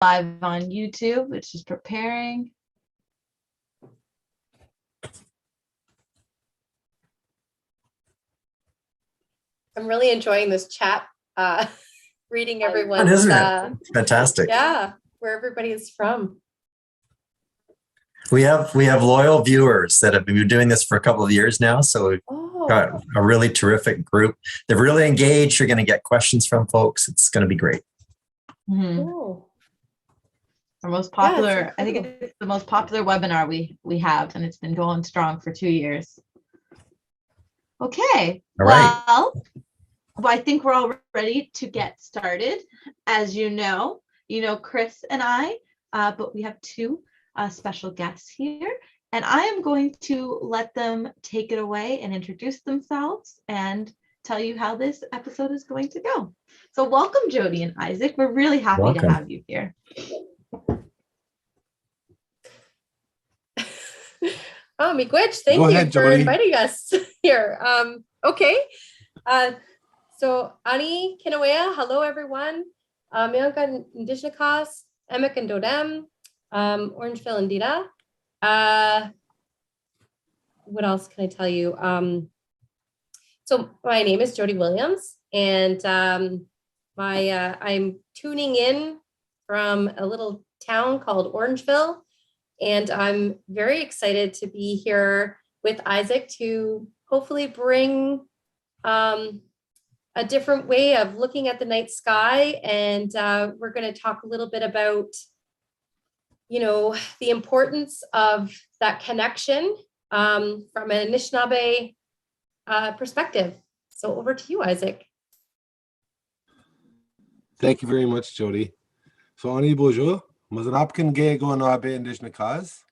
live on YouTube, which is preparing. I'm really enjoying this chat, reading everyone's, isn't it? Fantastic. Yeah, where everybody is from. We have loyal viewers that have been doing this for a couple of years now, so we've got a really terrific group. They're really engaged. You're going to get questions from folks. It's going to be great. Mm-hmm. Cool. Our most popular, I think it's the most popular webinar we have, and it's been going strong for 2 years. Okay. All right. Well, I think we're all ready to get started. As you know Chris and I, but we have two special guests here, and I am going to let them take it away and introduce themselves and tell you how this episode is going to go. So welcome, Jody and Isaac. We're really happy to have you here. Oh, miigwech, thank you for inviting us here. Okay. So Ani Kinawea, hello everyone. Meonkan Indishnakas, Emek and Dodem, Orangeville and Dita. What else can I tell you? So my name is Jody Williams, and I'm tuning in from a little town called Orangeville, and I'm very excited to be here with Isaac to hopefully bring a different way of looking at the night sky. And we're going to talk a little bit about, the importance of that connection from an Anishinaabe perspective. So over to you, Isaac. Thank you very much, Jody. So Ani bonjour. Mazanapkin ge go na be Indishnakas.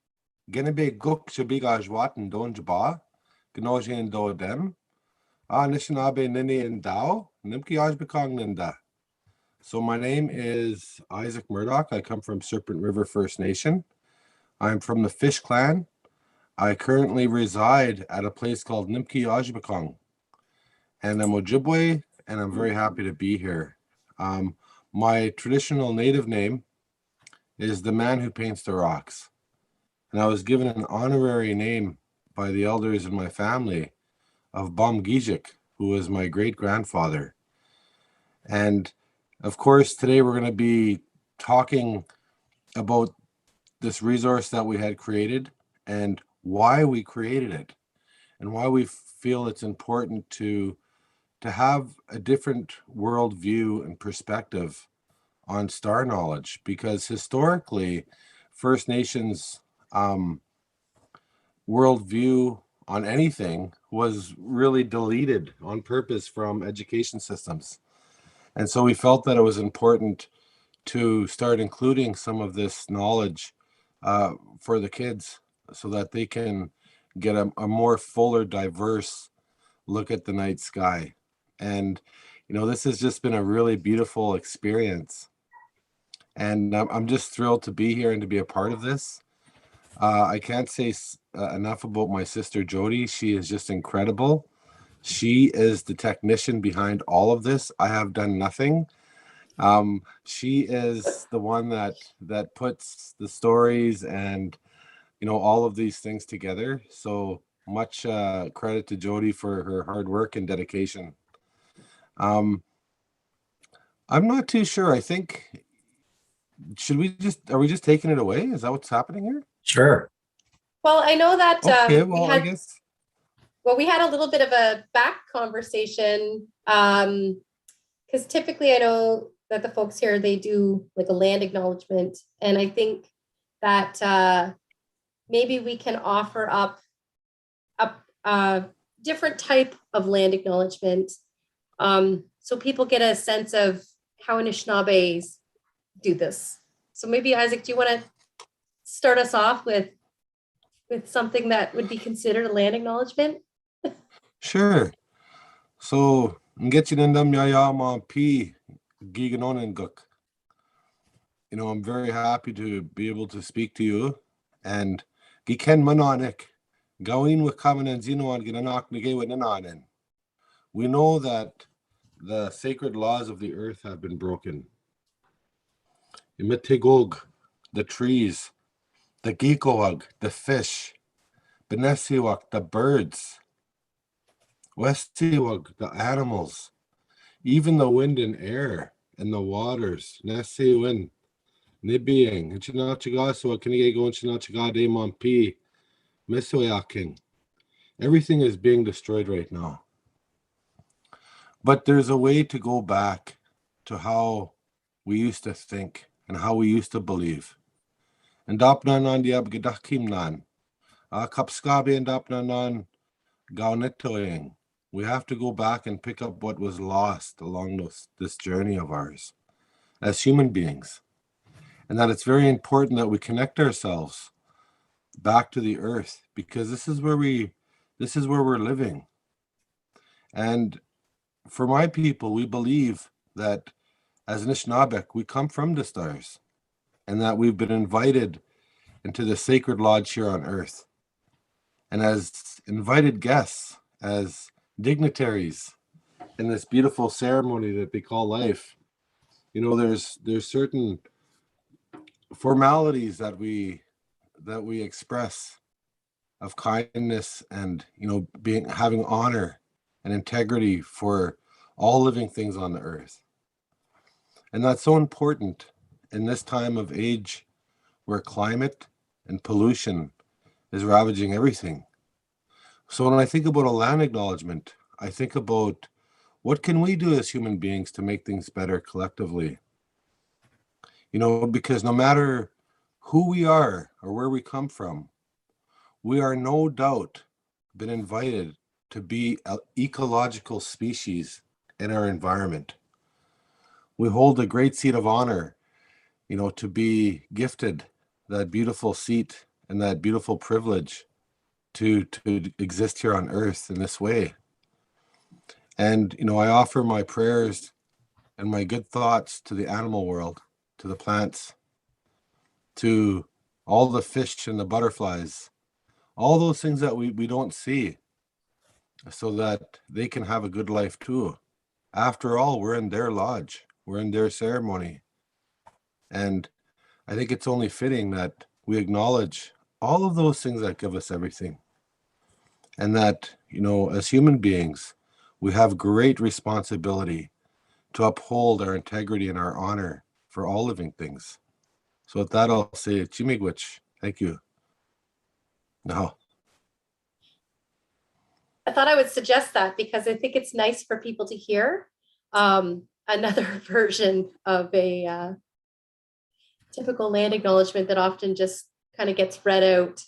Genebe guk shabigajwat and don jaba. Gnojin do dem. Anishinaabe nini and dao. Nimki ajbekong ninda. So my name is Isaac Murdoch. I come from Serpent River First Nation. I'm from the Fish Clan. I currently reside at a place called Nimki Ajbekong. And I'm Ojibwe, and I'm very happy to be here. My traditional native name is the man who paints the rocks. And I was given an honorary name by the elders in my family of Bam Gijik, who was my great-grandfather. And of course, today we're going to be talking about this resource that we had created and why we created it and why we feel it's important to have a different worldview and perspective on star knowledge, because historically First Nations worldview on anything was really deleted on purpose from education systems. And so we felt that it was important to start including some of this knowledge for the kids so that they can get a more fuller, diverse look at the night sky. And, this has just been a really beautiful experience. And I'm just thrilled to be here and to be a part of this. I can't say enough about my sister, Jody. She is just incredible. She is the technician behind all of this. I have done nothing. She is the one that puts the stories and, all of these things together. So much credit to Jody for her hard work and dedication. I'm not too sure. I think, are we just taking it away? Is that what's happening here? Sure. Well, I know that okay, well, I guess. Well, we had a little bit of a back conversation because typically I know that the folks here, they do like a land acknowledgement. And I think that maybe we can offer up a different type of land acknowledgement so people get a sense of how Anishinaabes do this. So maybe, Isaac, do you want to start us off with something that would be considered a land acknowledgement? Sure. So, ngechinendam yayama p giganonenguk. I'm very happy to be able to speak to you. And giken manonik, gawin wakaman zinoan ginanak nigewinanen. We know that the sacred laws of the earth have been broken. Imitigog, the trees, the geekoag, the fish, Benesiwak, the birds, Westiwag, the animals, even the wind and air and the waters. Nesiwin, Nibiang, and Chinachigaswa, Kinigo, and Chinachigade Mompi, Misoyaking. Everything is being destroyed right now. But there's a way to go back to how we used to think and how we used to believe. And Dapnanan Diab Gedakimnan, Kapskabi and Dapnanan Gaunetoing. We have to go back and pick up what was lost along this journey of ours as human beings. And that it's very important that we connect ourselves back to the earth, because this is where we're living. And for my people, we believe that as Nishnabek, we come from the stars, and that we've been invited into the sacred lodge here on earth. And as invited guests, as dignitaries in this beautiful ceremony that they call life, you know, there's certain formalities that we express of kindness and, you know, having honor and integrity for all living things on the earth. And that's so important in this time of age where climate and pollution is ravaging everything. So when I think about a land acknowledgement, I think about what can we do as human beings to make things better collectively? You know, because no matter who we are or where we come from, we are no doubt been invited to be an ecological species in our environment. We hold a great seat of honor, you know, to be gifted that beautiful seat and that beautiful privilege to exist here on earth in this way. And, you know, I offer my prayers and my good thoughts to the animal world, to the plants, to all the fish and the butterflies, all those things that we don't see, so that they can have a good life too. After all, we're in their lodge, we're in their ceremony. And I think it's only fitting that we acknowledge all of those things that give us everything. And that, you know, as human beings, we have great responsibility to uphold our integrity and our honor for all living things. So with that, I'll say Chimigwich. Thank you. No. I thought I would suggest that because I think it's nice for people to hear another version of a typical land acknowledgement that often just kind of gets read out.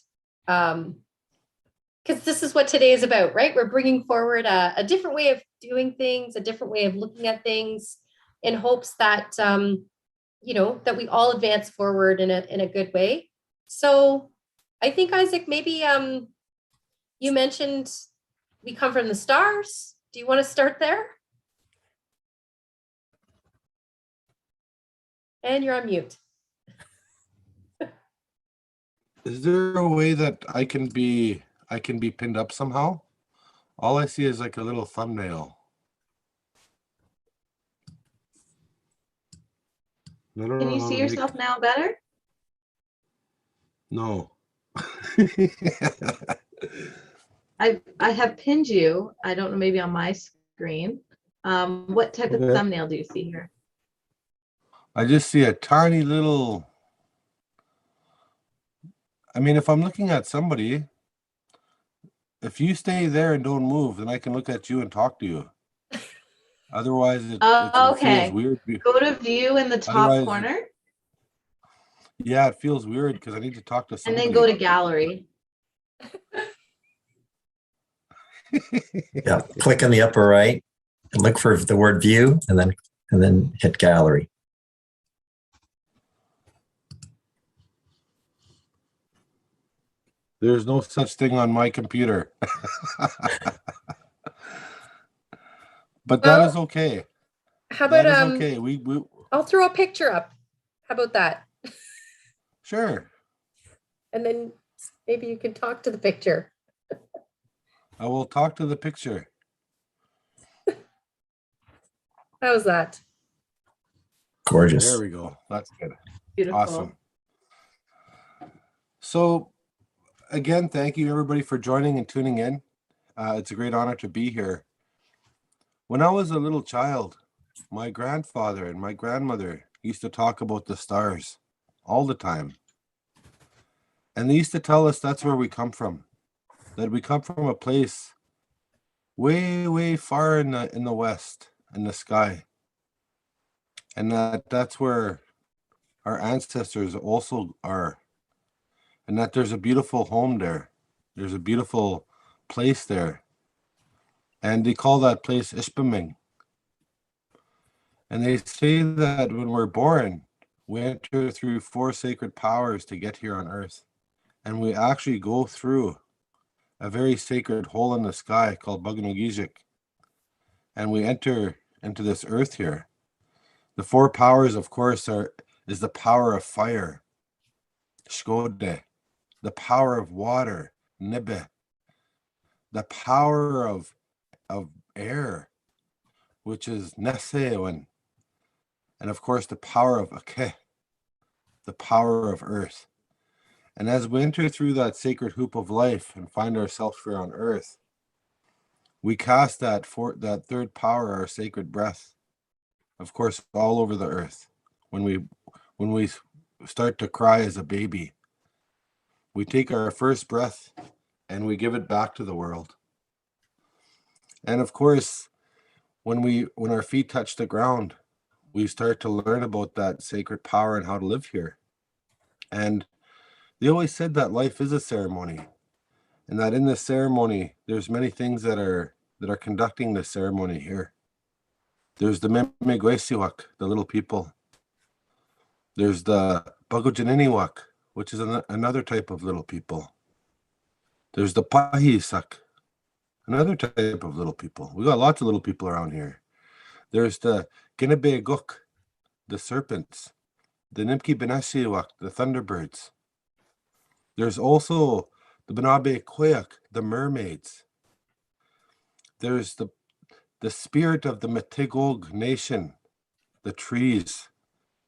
Because this is what today is about, right? We're bringing forward a different way of doing things, a different way of looking at things, in hopes that, you know, that we all advance forward in a good way. So I think, Isaac, maybe you mentioned we come from the stars. Do you want to start there? And you're on mute. Is there a way that I can be pinned up somehow? All I see is like a little thumbnail. Can you see yourself now better? No. I have pinned you. I don't know, maybe on my screen. What type of thumbnail do you see here? I just see a tiny little. I mean, if I'm looking at somebody, if you stay there and don't move, then I can look at you and talk to you. Otherwise, it feels weird. Go to view in the top corner. Yeah, it feels weird because I need to talk to somebody. And then go to gallery. Yeah, click on the upper right and look for the word view, and then hit gallery. There's no such thing on my computer. But that is okay. How about that is okay. I'll throw a picture up. How about that? Sure. And then maybe you can talk to the picture. I will talk to the picture. How's that? Gorgeous. There we go. That's good. Beautiful. Awesome. So again, thank you everybody for joining and tuning in. It's a great honor to be here. When I was a little child, my grandfather and my grandmother used to talk about the stars all the time. And they used to tell us that's where we come from, that we come from a place way, way far in the west, in the sky. And that's where our ancestors also are. And that there's a beautiful home there. There's a beautiful place there. And they call that place Ishpeming. And they say that when we're born, we enter through 4 sacred powers to get here on Earth. And we actually go through a very sacred hole in the sky called Baganogijik. And we enter into this earth here. The 4 powers, of course, is the power of fire, Shkode, the power of water, Nibbe, the power of air, which is Nesewan, and of course the power of Ake, the power of earth. And as we enter through that sacred hoop of life and find ourselves here on earth, we cast that 3rd power, our sacred breath, of course, all over the earth. When we start to cry as a baby, we take our first breath and we give it back to the world. And of course, when our feet touch the ground, we start to learn about that sacred power and how to live here. And they always said that life is a ceremony, and that in this ceremony, there's many things that are conducting the ceremony here. There's the Memegwesiwak, the little people. There's the Bagojaniniwak, which is another type of little people. There's the Pahisak, another type of little people. We got lots of little people around here. There's the Ginebeguk, the serpents. The Nimki Benashiwak, the thunderbirds. There's also the Benabe Koyak, the mermaids. There's the spirit of the Metigog nation, the trees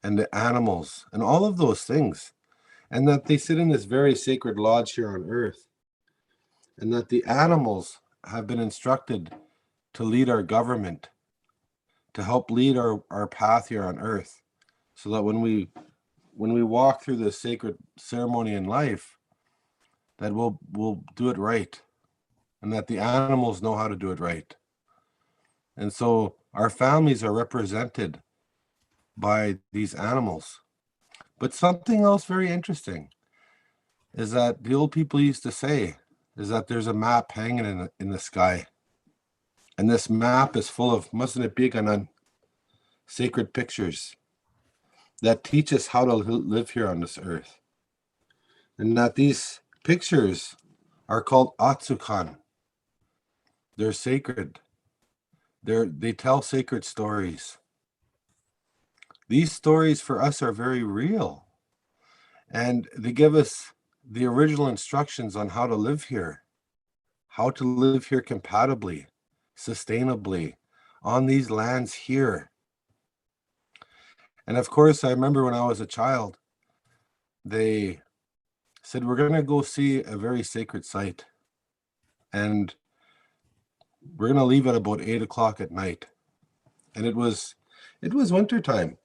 and the animals and all of those things. And that they sit in this very sacred lodge here on earth. And that the animals have been instructed to lead our government, to help lead our path here on earth. So that when we walk through this sacred ceremony in life, that we'll do it right, and that the animals know how to do it right. And so our families are represented by these animals. But something else very interesting is that the old people used to say is that there's a map hanging in the sky. And this map is full of Masanapiganan, sacred pictures that teach us how to live here on this earth. And that these pictures are called Atsukan. They're sacred. They tell sacred stories. These stories for us are very real. And they give us the original instructions on how to live here compatibly, sustainably, on these lands here. And of course, I remember when I was a child, they said, we're going to go see a very sacred site. And we're going to leave at about 8 o'clock at night. And it was wintertime.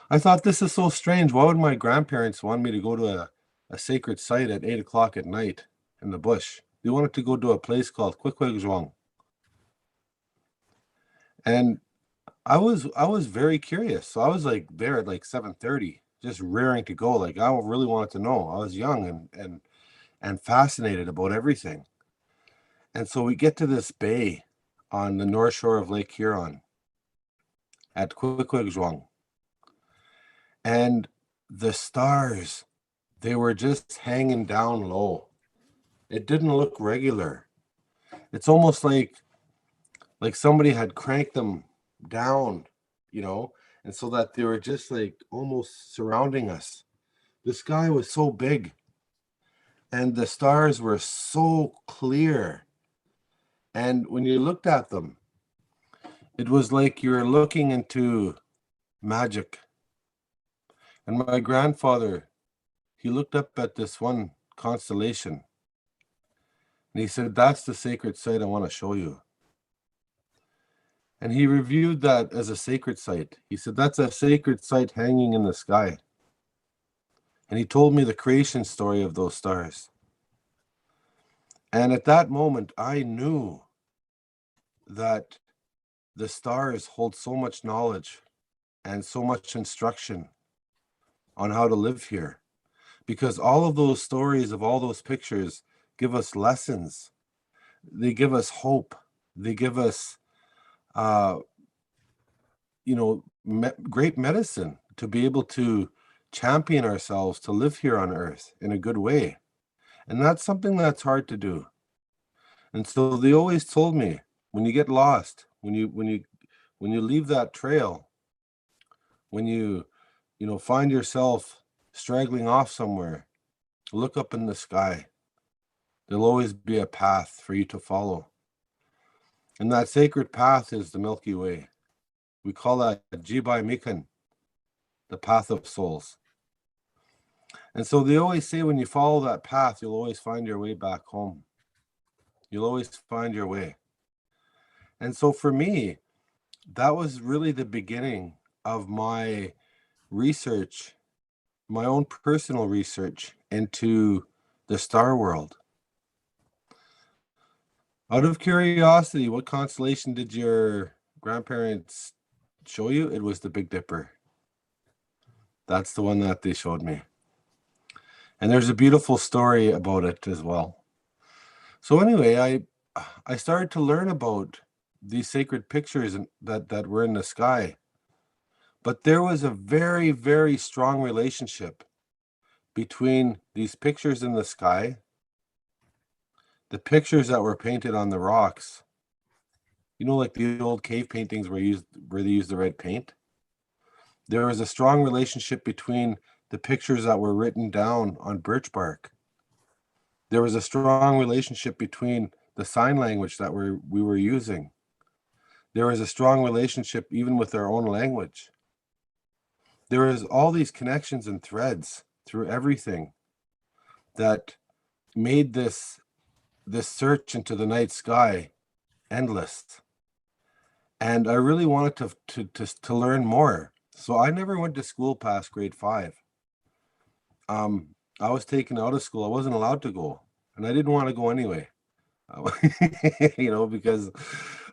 I thought, this is so strange. Why would my grandparents want me to go to a sacred site at 8 o'clock at night in the bush? They wanted to go to a place called Quikwegzwang. And I was very curious. So I was like there at like 7:30, just rearing to go. Like, I really wanted to know. I was young and fascinated about everything. And so we get to this bay on the north shore of Lake Huron at Quikwegzwang. And the stars, they were just hanging down low. It didn't look regular. It's almost like somebody had cranked them down, and so that they were just like almost surrounding us. The sky was so big and the stars were so clear. And when you looked at them, it was like you were looking into magic. And my grandfather, he looked up at this one constellation and he said, "That's the sacred site I want to show you." And he reviewed that as a sacred site. He said, "That's a sacred site hanging in the sky." And he told me the creation story of those stars. And at that moment, I knew that the stars hold so much knowledge and so much instruction on how to live here. Because all of those stories of all those pictures give us lessons. They give us hope. They give us, great medicine to be able to champion ourselves to live here on Earth in a good way. And that's something that's hard to do. And so they always told me, when you get lost, when you leave that trail, when you find yourself straggling off somewhere, look up in the sky. There'll always be a path for you to follow. And that sacred path is the Milky Way. We call that Jibai Mikan, the path of souls. And so they always say when you follow that path, you'll always find your way back home. You'll always find your way. And so for me, that was really the beginning of my research, my own personal research into the star world. Out of curiosity, what constellation did your grandparents show you? It was the Big Dipper. That's the one that they showed me. And there's a beautiful story about it as well. So anyway, I started to learn about these sacred pictures that were in the sky. But there was a very, very strong relationship between these pictures in the sky, the pictures that were painted on the rocks, like the old cave paintings where they used the red paint. There was a strong relationship between the pictures that were written down on birch bark. There was a strong relationship between the sign language that we were using. There was a strong relationship even with our own language. There is all these connections and threads through everything that made this search into the night sky endless. And I really wanted to learn more. So I never went to school past grade 5. I was taken out of school. I wasn't allowed to go, and I didn't want to go anyway. Because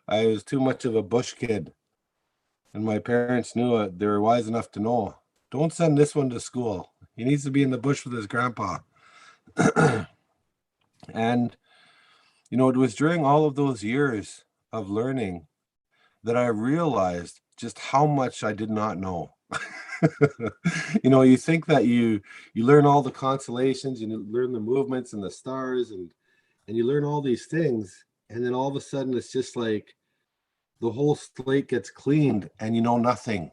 I was too much of a bush kid. And my parents knew it. They were wise enough to know, don't send this one to school. He needs to be in the bush with his grandpa. And, it was during all of those years of learning that I realized just how much I did not know. You think that you learn all the constellations, you learn the movements and the stars, and you learn all these things. And then all of a sudden, it's just like the whole slate gets cleaned and you know nothing.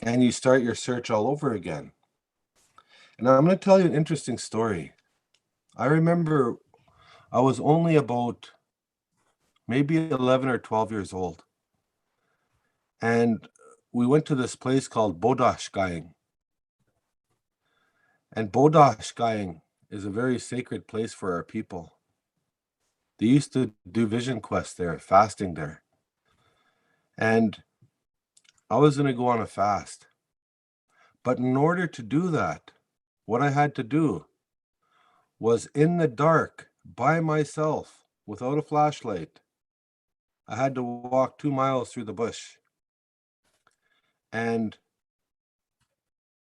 And you start your search all over again. And I'm going to tell you an interesting story. I remember I was only about maybe 11 or 12 years old. And we went to this place called Bodashkaying. And Bodashkaying is a very sacred place for our people. They used to do vision quests there, fasting there. And I was going to go on a fast. But in order to do that, what I had to do was in the dark, by myself, without a flashlight, I had to walk 2 miles through the bush. And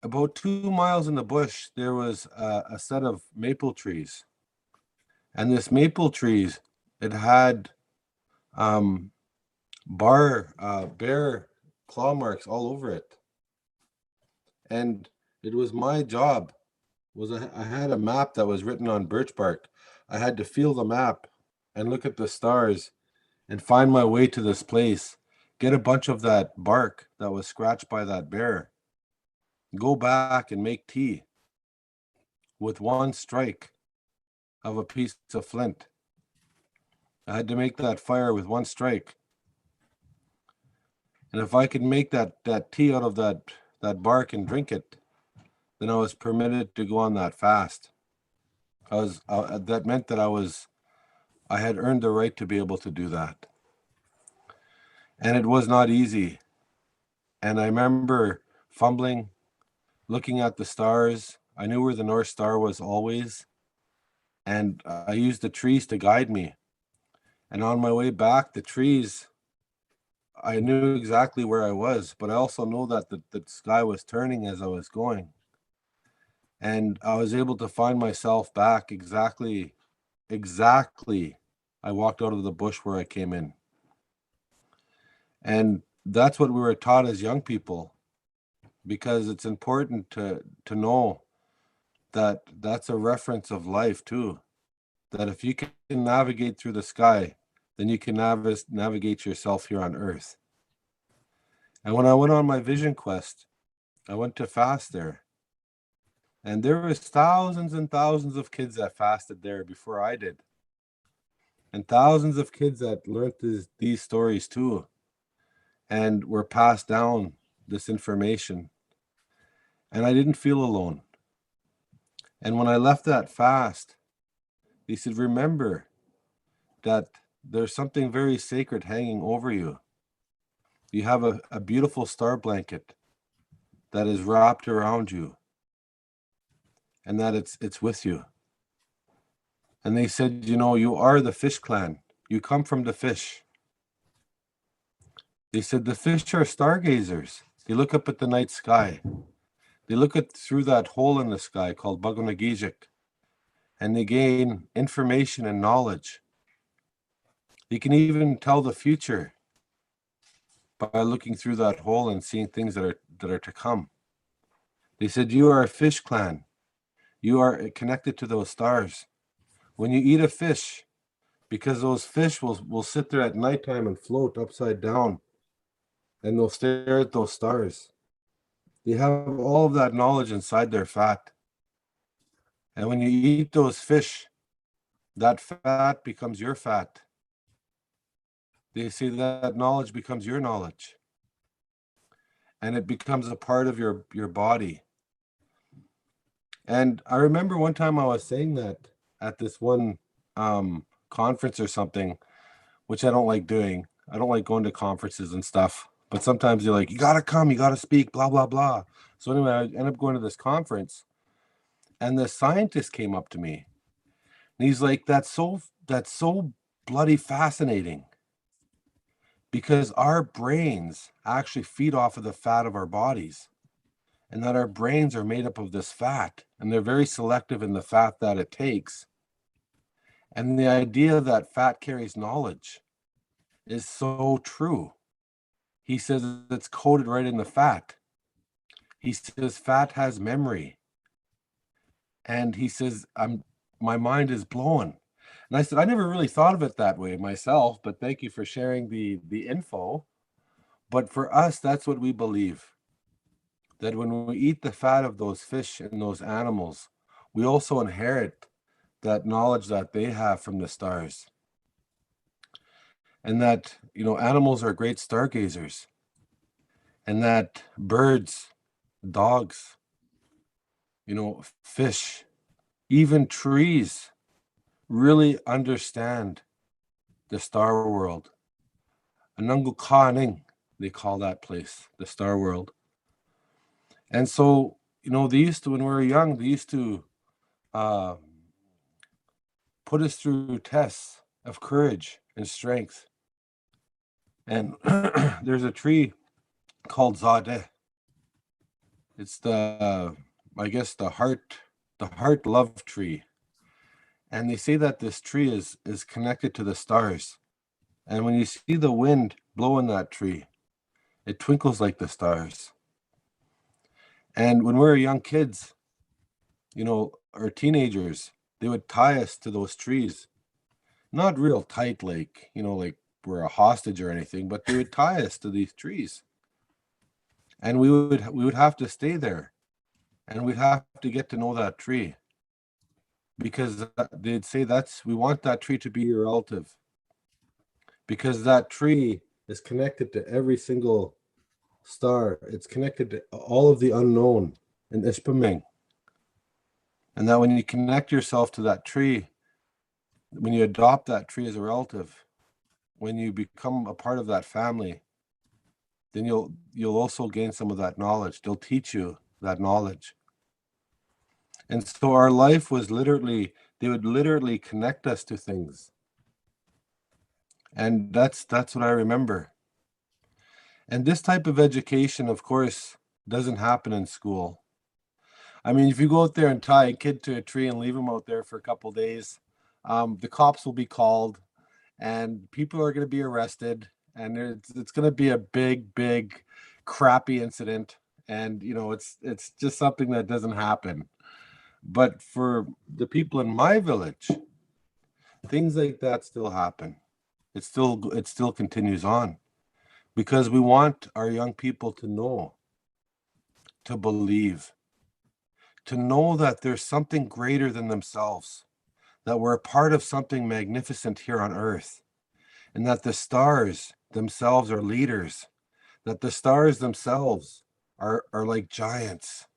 about 2 miles in the bush, there was a set of maple trees. And this maple trees, it had bear claw marks all over it. And it was my job, I had a map that was written on birch bark. I had to feel the map and look at the stars and find my way to this place, get a bunch of that bark that was scratched by that bear, go back and make tea with one strike of a piece of flint. I had to make that fire with one strike. And if I could make that tea out of that that bark and drink it, then I was permitted to go on that fast. That meant that I had earned the right to be able to do that. And it was not easy. And I remember fumbling, looking at the stars. I knew where the North Star was always. And I used the trees to guide me. And on my way back, the trees, I knew exactly where I was, but I also know that the sky was turning as I was going. And I was able to find myself back exactly. I walked out of the bush where I came in. And that's what we were taught as young people, because it's important to know that that's a reference of life too. That if you can navigate through the sky, then you can navigate yourself here on Earth. And when I went on my vision quest, I went to fast there. And there was thousands and thousands of kids that fasted there before I did. And thousands of kids that learned these stories too, and were passed down this information. And I didn't feel alone. And when I left that fast, he said, remember that there's something very sacred hanging over you. You have a beautiful star blanket that is wrapped around you, and that it's with you. And they said, you know, you are the fish clan. You come from the fish. They said the fish are stargazers. They look up at the night sky. They look through that hole in the sky called Bagunagijik, and they gain information and knowledge. They can even tell the future by looking through that hole and seeing things that are to come. They said, you are a fish clan. You are connected to those stars. When you eat a fish, because those fish will sit there at nighttime and float upside down, and they'll stare at those stars. They have all of that knowledge inside their fat. And when you eat those fish, that fat becomes your fat. They say that knowledge becomes your knowledge. And it becomes a part of your body. And I remember one time I was saying that at this one conference or something, which I don't like doing. I don't like going to conferences and stuff. But sometimes you're like, you got to come, you got to speak, blah, blah, blah. So anyway, I ended up going to this conference. And the scientist came up to me. And he's like, that's so bloody fascinating. Because our brains actually feed off of the fat of our bodies. And that our brains are made up of this fat. And they're very selective in the fat that it takes. And the idea that fat carries knowledge is so true. He says it's coded right in the fat. He says fat has memory. And he says, my mind is blown. And I said, I never really thought of it that way myself, but thank you for sharing the info. But for us, that's what we believe. That when we eat the fat of those fish and those animals, we also inherit that knowledge that they have from the stars. And that, you know, animals are great stargazers. And that birds, dogs, you know, fish, even trees really understand the star world. Anungu Kaning, they call that place, the star world. And so, you know, they used to, when we were young, they used to put us through tests of courage and strength. And there's a tree called Zadeh. It's I guess the heart love tree. And they say that this tree is connected to the stars. And when you see the wind blow in that tree, it twinkles like the stars. And when we were young kids, you know, or teenagers, they would tie us to those trees. Not real tight, like, you know, like we're a hostage or anything, but they would tie us to these trees. And we would have to stay there. And we'd have to get to know that tree. Because they'd say we want that tree to be your relative. Because that tree is connected to every single star. It's connected to all of the unknown in Ishpeming. And that when you connect yourself to that tree, when you adopt that tree as a relative, when you become a part of that family, then you'll also gain some of that knowledge. They'll teach you that knowledge. And so our life was literally, they would literally connect us to things. And that's what I remember. And this type of education, of course, doesn't happen in school. I mean, if you go out there and tie a kid to a tree and leave him out there for a couple of days, the cops will be called and people are going to be arrested, and it's going to be a big, crappy incident. And, you know, it's just something that doesn't happen. But for the people in my village, things like that still happen. It still continues on because we want our young people to know, to believe, to know that there's something greater than themselves, that we're a part of something magnificent here on earth, and that the stars themselves are leaders, that the stars themselves are like giants,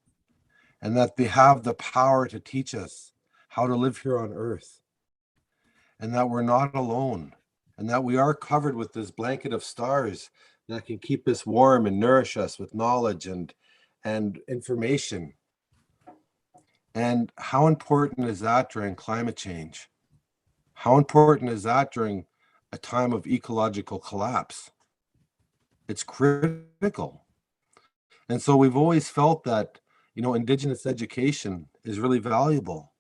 and that they have the power to teach us how to live here on earth, and that we're not alone, and that we are covered with this blanket of stars that can keep us warm and nourish us with knowledge and information. And how important is that during climate change? How important is that during a time of ecological collapse? It's critical. And so we've always felt that, you know, Indigenous education is really valuable.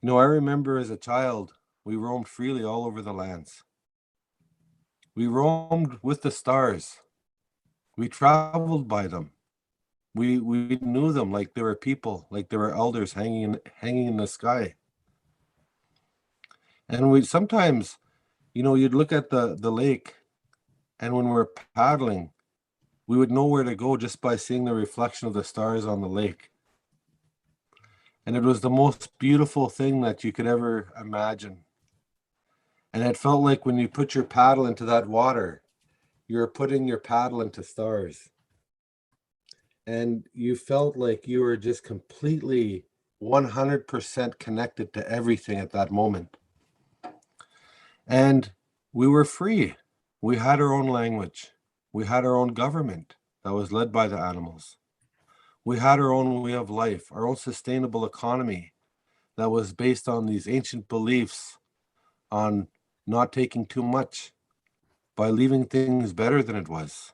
You know, I remember as a child, we roamed freely all over the lands. We roamed with the stars. We traveled by them. We knew them like they were people, like they were elders hanging in the sky. And we sometimes, you know, you'd look at the lake, and when we're paddling, we would know where to go just by seeing the reflection of the stars on the lake. And it was the most beautiful thing that you could ever imagine. And it felt like when you put your paddle into that water, you're putting your paddle into stars. And you felt like you were just completely 100% connected to everything at that moment. And we were free. We had our own language. We had our own government that was led by the animals. We had our own way of life, our own sustainable economy that was based on these ancient beliefs on not taking too much, by leaving things better than it was.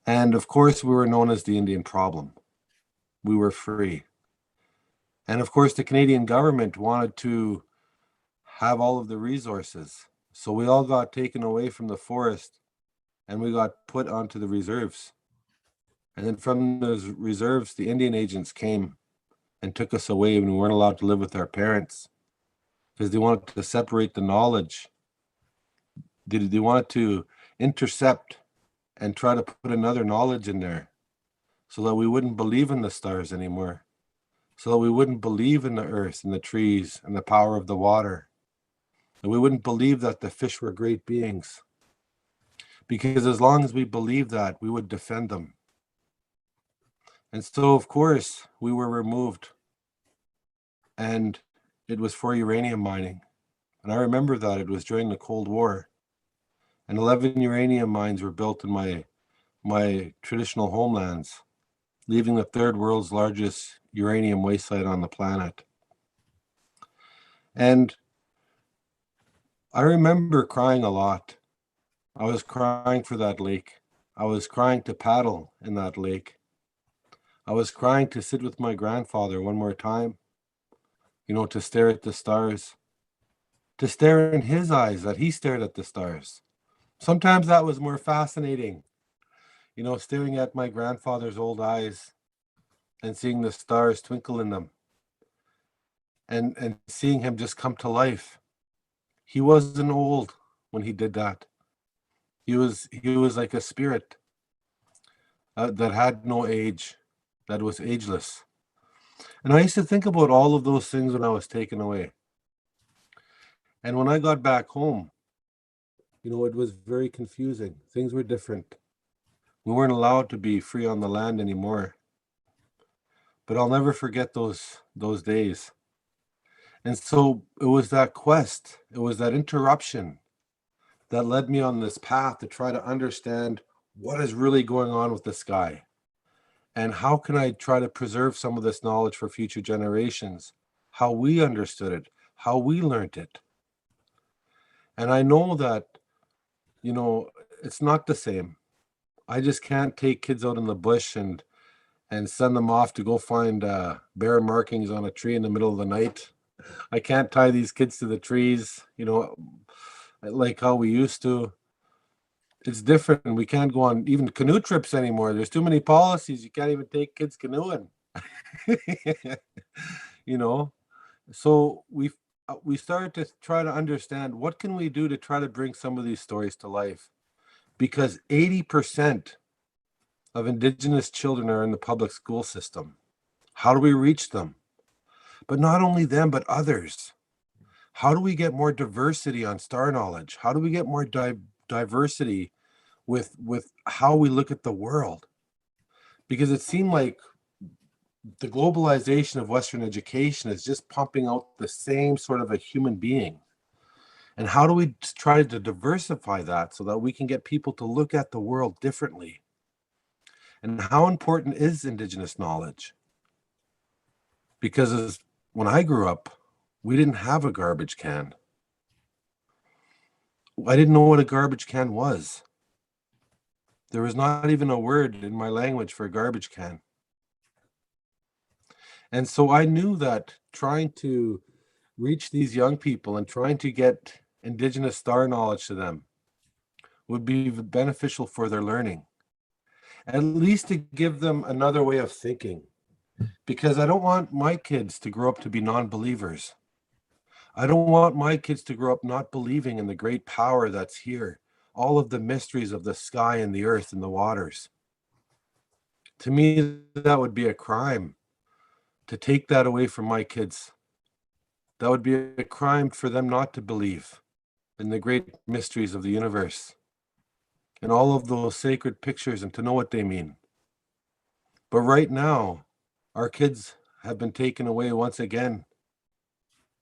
And of course, we were known as the Indian problem. We were free. And of course, the Canadian government wanted to have all of the resources. So we all got taken away from the forest and we got put onto the reserves. And then from those reserves, the Indian agents came and took us away, and we weren't allowed to live with our parents because they wanted to separate the knowledge. They wanted to intercept and try to put another knowledge in there so that we wouldn't believe in the stars anymore, so that we wouldn't believe in the earth and the trees and the power of the water, and we wouldn't believe that the fish were great beings. Because as long as we believed that, we would defend them. And so, of course, we were removed, and it was for uranium mining. And I remember that it was during the Cold War, and 11 uranium mines were built in my traditional homelands, leaving the third world's largest uranium waste site on the planet. And I remember crying a lot. I was crying for that lake. I was crying to paddle in that lake. I was crying to sit with my grandfather one more time, you know, to stare at the stars, to stare in his eyes that he stared at the stars. Sometimes that was more fascinating, you know, staring at my grandfather's old eyes and seeing the stars twinkle in them and seeing him just come to life. He wasn't old when he did that. He was like a spirit that had no age, that was ageless. And I used to think about all of those things when I was taken away. And when I got back home, you know, it was very confusing. Things were different. We weren't allowed to be free on the land anymore. But I'll never forget those days. And so it was that quest, it was that interruption that led me on this path to try to understand what is really going on with the sky. And how can I try to preserve some of this knowledge for future generations? How we understood it, how we learned it. And I know that, you know, it's not the same. I just can't take kids out in the bush and send them off to go find bear markings on a tree in the middle of the night. I can't tie these kids to the trees, you know, like how we used to. It's different. We can't go on even canoe trips anymore. There's too many policies. You can't even take kids canoeing. You know, so we started to try to understand what can we do to try to bring some of these stories to life, because 80% of Indigenous children are in the public school system. How do we reach them? But not only them, but others. How do we get more diversity on star knowledge? How do we get more diversity with how we look at the world? Because it seemed like the globalization of Western education is just pumping out the same sort of a human being. And how do we try to diversify that so that we can get people to look at the world differently? And how important is Indigenous knowledge? Because when I grew up, we didn't have a garbage can. I didn't know what a garbage can was. There was not even a word in my language for a garbage can. And so I knew that trying to reach these young people and trying to get Indigenous star knowledge to them would be beneficial for their learning. At least to give them another way of thinking. Because I don't want my kids to grow up to be non-believers. I don't want my kids to grow up not believing in the great power that's here, all of the mysteries of the sky and the earth and the waters. To me, that would be a crime to take that away from my kids. That would be a crime for them not to believe in the great mysteries of the universe and all of those sacred pictures and to know what they mean. But right now, our kids have been taken away once again.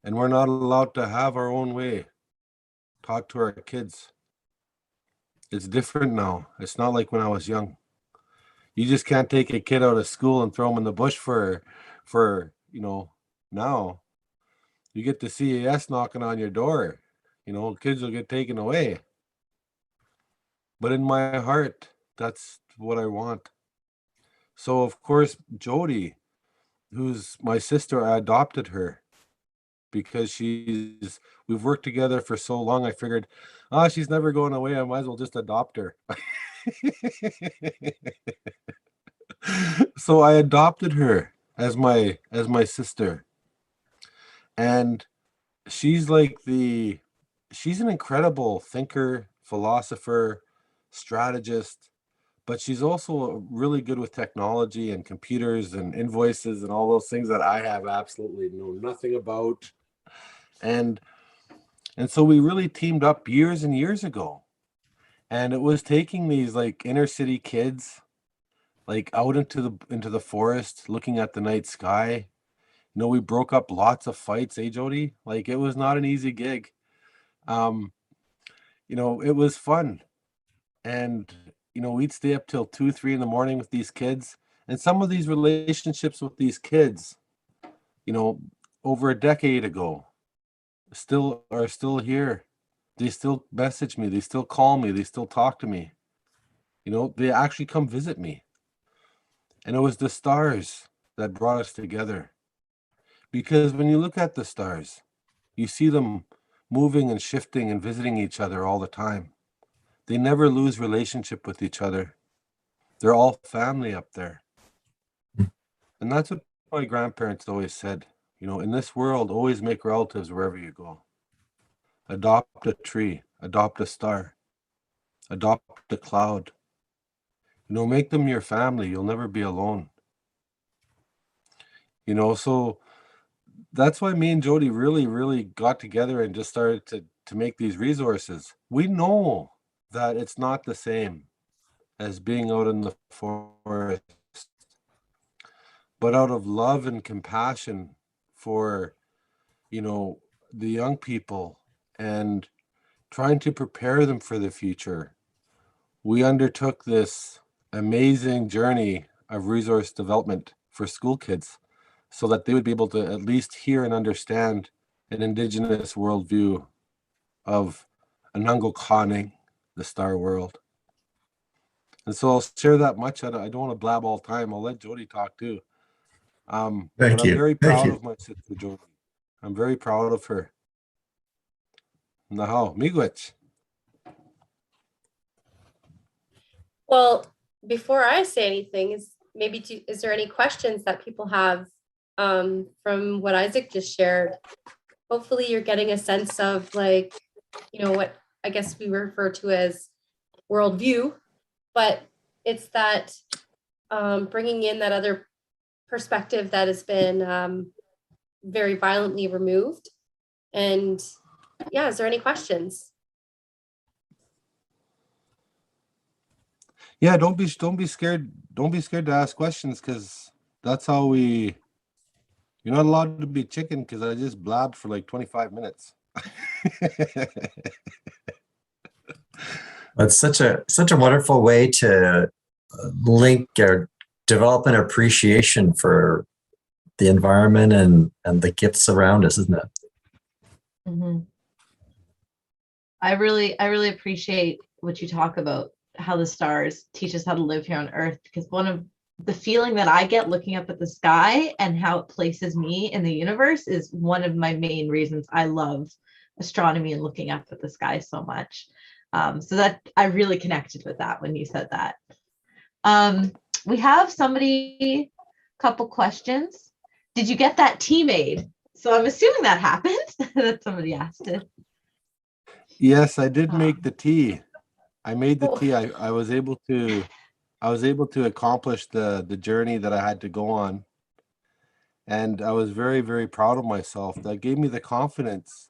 And we're not allowed to have our own way. Talk to our kids. It's different now. It's not like when I was young. You just can't take a kid out of school and throw him in the bush for now. You get the CAS knocking on your door. Kids will get taken away. But in my heart, that's what I want. So, of course, Jody, who's my sister, I adopted her. Because we've worked together for so long, I figured, she's never going away. I might as well just adopt her. So I adopted her as my sister. And she's an incredible thinker, philosopher, strategist, but she's also really good with technology and computers and invoices and all those things that I have absolutely know nothing about. And so we really teamed up years and years ago. And it was taking these inner city kids out into the forest, looking at the night sky. We broke up lots of fights, Jody? It was not an easy gig. It was fun. And we'd stay up till 2, 3 in the morning with these kids. And some of these relationships with these kids, over a decade ago, are still here. They still message me, they still call me, they still talk to me. They actually come visit me. And it was the stars that brought us together. Because when you look at the stars, you see them moving and shifting and visiting each other all the time. They never lose relationship with each other. They're all family up there. And that's what my grandparents always said. In this world, always make relatives wherever you go. Adopt a tree, adopt a star, adopt a cloud. Make them your family. You'll never be alone. So that's why me and Jody really, really got together and just started to make these resources. We know that it's not the same as being out in the forest, but out of love and compassion for, you know, the young people and trying to prepare them for the future, we undertook this amazing journey of resource development for school kids so that they would be able to at least hear and understand an Indigenous worldview of Anango Kaning, the star world. And so I'll share that much. I don't want to blab all the time. I'll let Jody talk too. Thank But I'm you. very Thank proud you. of my sister Jody. I'm very proud of her. Naho, miigwech. Well, before I say anything, is there any questions that people have from what Isaac just shared? Hopefully you're getting a sense of, like, you know, what I guess we refer to as worldview, but it's that bringing in that other perspective that has been very violently removed. And yeah, is there any questions? Yeah, don't be scared. Don't be scared to ask questions, because that's how we. You're not allowed to be chicken, because I just blabbed for like 25 minutes. It's such a wonderful way to link or develop an appreciation for the environment and the gifts around us, isn't it? Mhm. I really appreciate what you talk about, how the stars teach us how to live here on Earth, because one of the feeling that I get looking up at the sky and how it places me in the universe is one of my main reasons I love astronomy and looking up at the sky so much. So that I really connected with that when you said that. We have a couple questions. Did you get that tea made? So I'm assuming that happened, that somebody asked it. Yes, I did make the tea. I made the Oh. tea. I was able to accomplish the journey that I had to go on. And I was very, very proud of myself. That gave me the confidence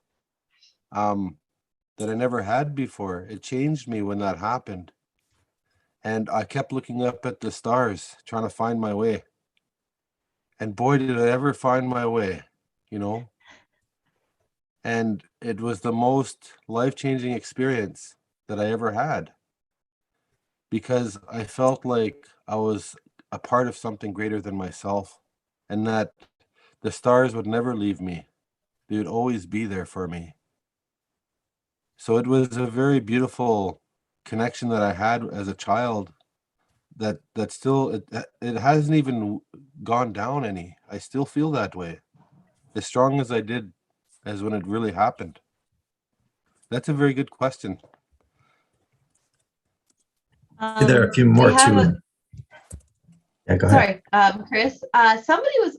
that I never had before. It changed me when that happened. And I kept looking up at the stars, trying to find my way. And boy, did I ever find my way, you know? And it was the most life-changing experience that I ever had, because I felt like I was a part of something greater than myself, and that the stars would never leave me. They would always be there for me. So it was a very beautiful connection that I had as a child that still it hasn't even gone down any. I still feel that way, as strong as I did as when it really happened. That's a very good question. There are a few We more have too. Yeah, go ahead. sorry, Chris. Somebody was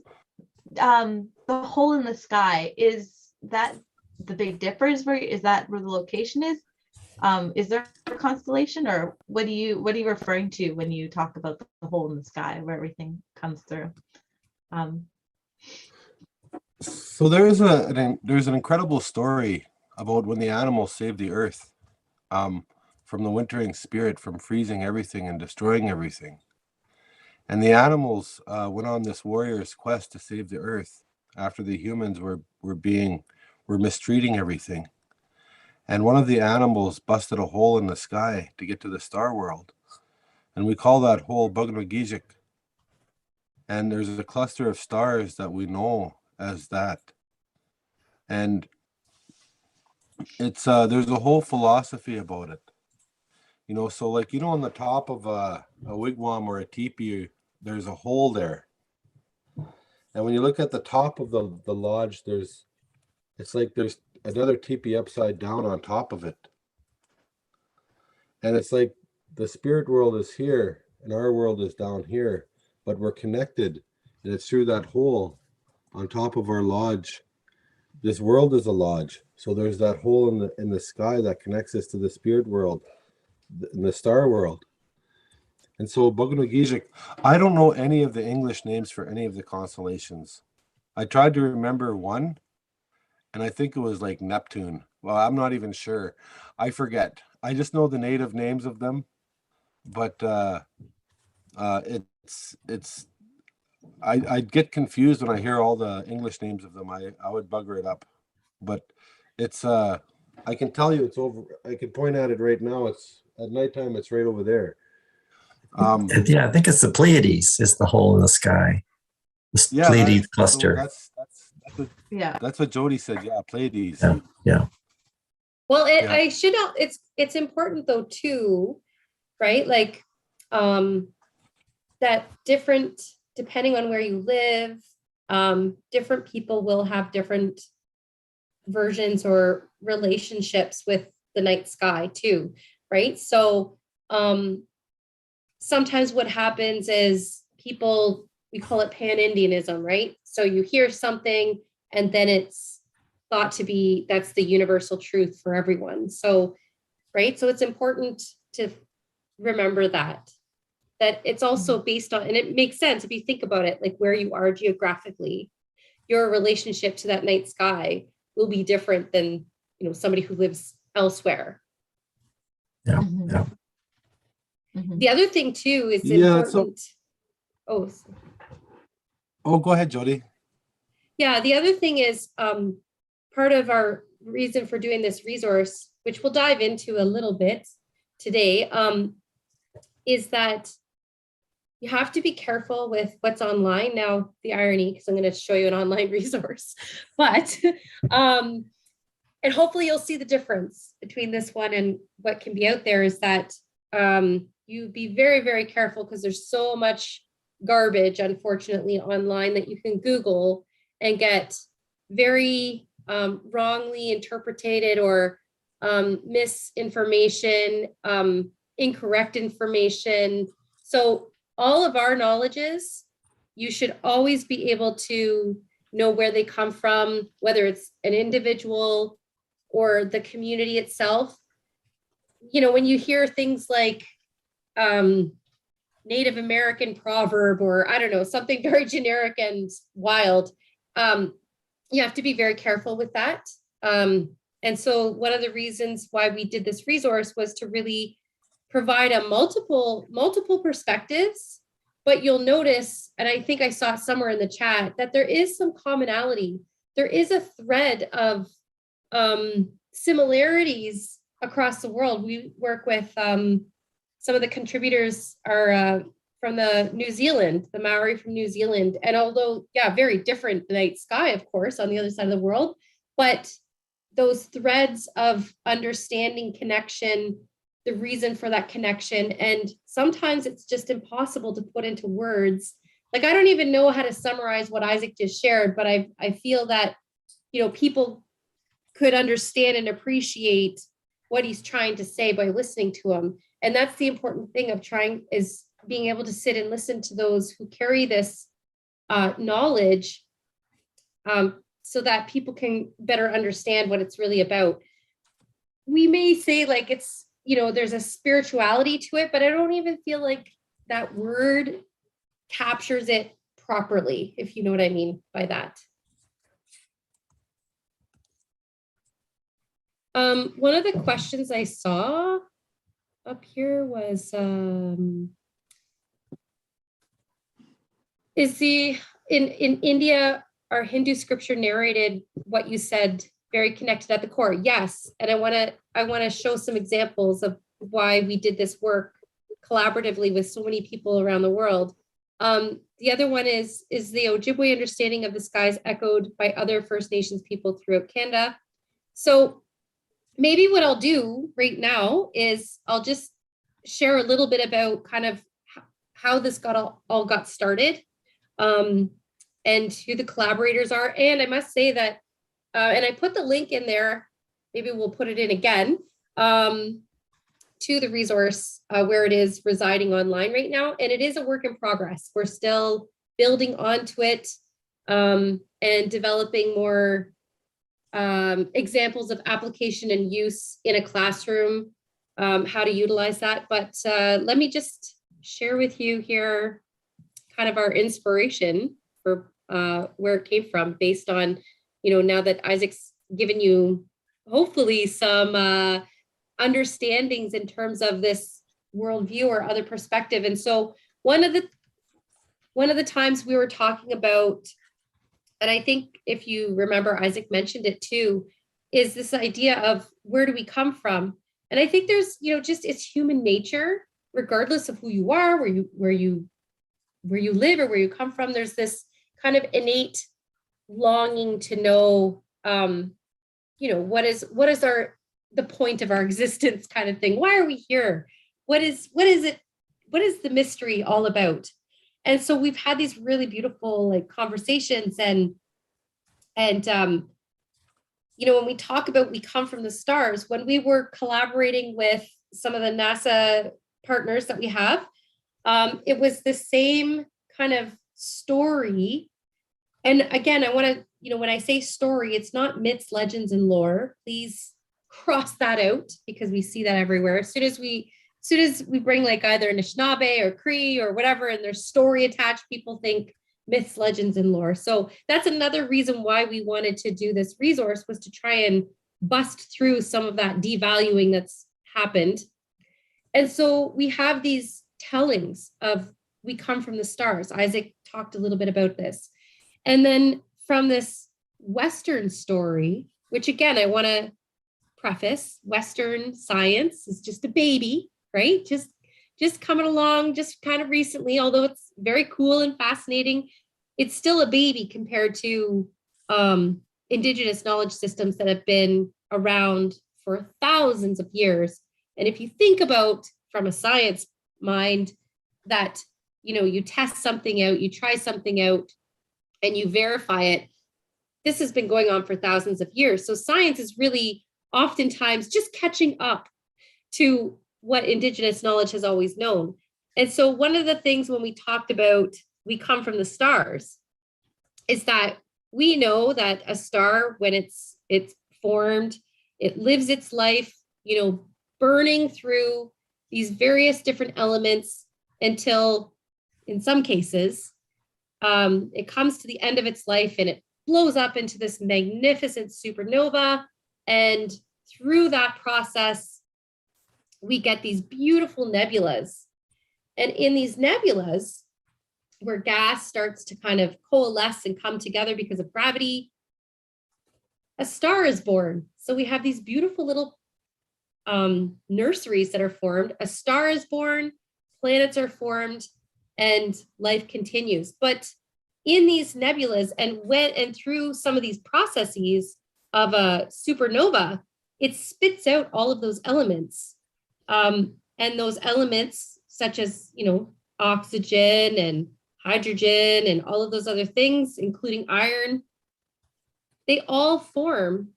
the hole in the sky. Is that the Big Dipper? Is that where the location is? Is there a constellation, or what are you referring to when you talk about the hole in the sky where everything comes through? So there's an incredible story about when the animals saved the earth from the wintering spirit, from freezing everything and destroying everything. And the animals went on this warrior's quest to save the earth after the humans were mistreating everything. And one of the animals busted a hole in the sky to get to the star world. And we call that hole Bugnagijic. And there's a cluster of stars that we know as that. And it's there's a whole philosophy about it. You know, so like, you know, on the top of a wigwam or a teepee, there's a hole there. And when you look at the top of the lodge, it's like there's another teepee upside down on top of it. And it's like the spirit world is here and our world is down here, but we're connected, and it's through that hole on top of our lodge. This world is a lodge. So there's that hole in the sky that connects us to the spirit world, in the star world. And so Bugnagijic, I don't know any of the English names for any of the constellations. I tried to remember one, and I think it was like Neptune. Well, I'm not even sure. I forget. I just know the native names of them. but I'd get confused when I hear all the English names of them. I would bugger it up, but it's I can tell you it's over. I can point at it right now. It's at nighttime. It's right over there. Yeah, I think it's the Pleiades is the hole in the sky. The Yeah, Pleiades so cluster. that's what Jody said. Yeah, Pleiades. Yeah. Well, Yeah. I should not, it's important though too, right? Like that different, depending on where you live, different people will have different versions or relationships with the night sky too, right? So sometimes what happens is people, we call it pan-Indianism, right? So you hear something and then it's thought to be, that's the universal truth for everyone. So, right? So it's important to remember that it's also based on, and it makes sense if you think about it, like where you are geographically, your relationship to that night sky will be different than, you know, somebody who lives elsewhere. Yeah. Mhm. Yeah. Mhm. The other thing too is Yeah, important. Oh, Go ahead, Jody. yeah. The other thing is part of our reason for doing this resource, which we'll dive into a little bit today, is that you have to be careful with what's online. Now, the irony, because I'm going to show you an online resource, but, and hopefully you'll see the difference between this one and what can be out there is that you be very, very careful because there's so much garbage, unfortunately, online that you can Google and get very wrongly interpreted or misinformation, incorrect information. So all of our knowledges, you should always be able to know where they come from, whether it's an individual or the community itself. You know, when you hear things like Native American proverb, or I don't know, something very generic and wild, you have to be very careful with that. And so one of the reasons why we did this resource was to really provide a multiple perspectives, but you'll notice, and I think I saw it somewhere in the chat, that there is some commonality. There is a thread of similarities across the world. We work with some of the contributors are from the New Zealand, the Maori from New Zealand. And although, yeah, very different night sky, of course, on the other side of the world, but those threads of understanding connection, the reason for that connection. And sometimes it's just impossible to put into words. Like, I don't even know how to summarize what Isaac just shared, but I feel that, you know, people could understand and appreciate what he's trying to say by listening to him. And that's the important thing of trying, is being able to sit and listen to those who carry this knowledge, so that people can better understand what it's really about. We may say like it's, you know, there's a spirituality to it, but I don't even feel like that word captures it properly, if you know what I mean by that. One of the questions I saw up here was, is in India, our Hindu scripture narrated what you said, very connected at the core? Yes. And I want to show some examples of why we did this work collaboratively with so many people around the world. The other one is the Ojibwe understanding of the skies echoed by other First Nations people throughout Canada. So maybe what I'll do right now is I'll just share a little bit about kind of how this all got started, and who the collaborators are. And I must say that, and I put the link in there, maybe we'll put it in again, to the resource where it is residing online right now. And it is a work in progress. We're still building onto it and developing more examples of application and use in a classroom, how to utilize that. But let me just share with you here kind of our inspiration for where it came from, based on, you know, now that Isaac's given you hopefully some understandings in terms of this worldview or other perspective. And so one of the times we were talking about, and I think if you remember, Isaac mentioned it too, is this idea of where do we come from? And I think there's, just it's human nature, regardless of who you are, where you live or where you come from. There's this kind of innate longing to know, what is the point of our existence kind of thing. Why are we here? What is it? What is the mystery all about? And so we've had these really beautiful like conversations and when we talk about we come from the stars, when we were collaborating with some of the NASA partners that we have, it was the same kind of story. And again, I want to, when I say story, it's not myths, legends, and lore. Please cross that out because we see that everywhere. As soon as we bring like either Anishinaabe or Cree or whatever, and there's story attached, people think myths, legends, and lore. So that's another reason why we wanted to do this resource, was to try and bust through some of that devaluing that's happened. And so we have these tellings of we come from the stars. Isaac talked a little bit about this. And then from this Western story, which again, I want to preface, Western science is just a baby, right? Just coming along just kind of recently, although it's very cool and fascinating, it's still a baby compared to indigenous knowledge systems that have been around for thousands of years. And if you think about from a science mind that, you test something out, you try something out, and you verify it, this has been going on for thousands of years. So science is really oftentimes just catching up to what indigenous knowledge has always known. And so one of the things when we talked about we come from the stars is that we know that a star, when it's formed, it lives its life, burning through these various different elements until, in some cases, it comes to the end of its life and it blows up into this magnificent supernova. And through that process, we get these beautiful nebulas. And in these nebulas, where gas starts to kind of coalesce and come together because of gravity, a star is born. So we have these beautiful little nurseries that are formed. A star is born, planets are formed, and life continues. But in these nebulas and through some of these processes of a supernova, it spits out all of those elements. And those elements, such as, oxygen and hydrogen and all of those other things, including iron, they all form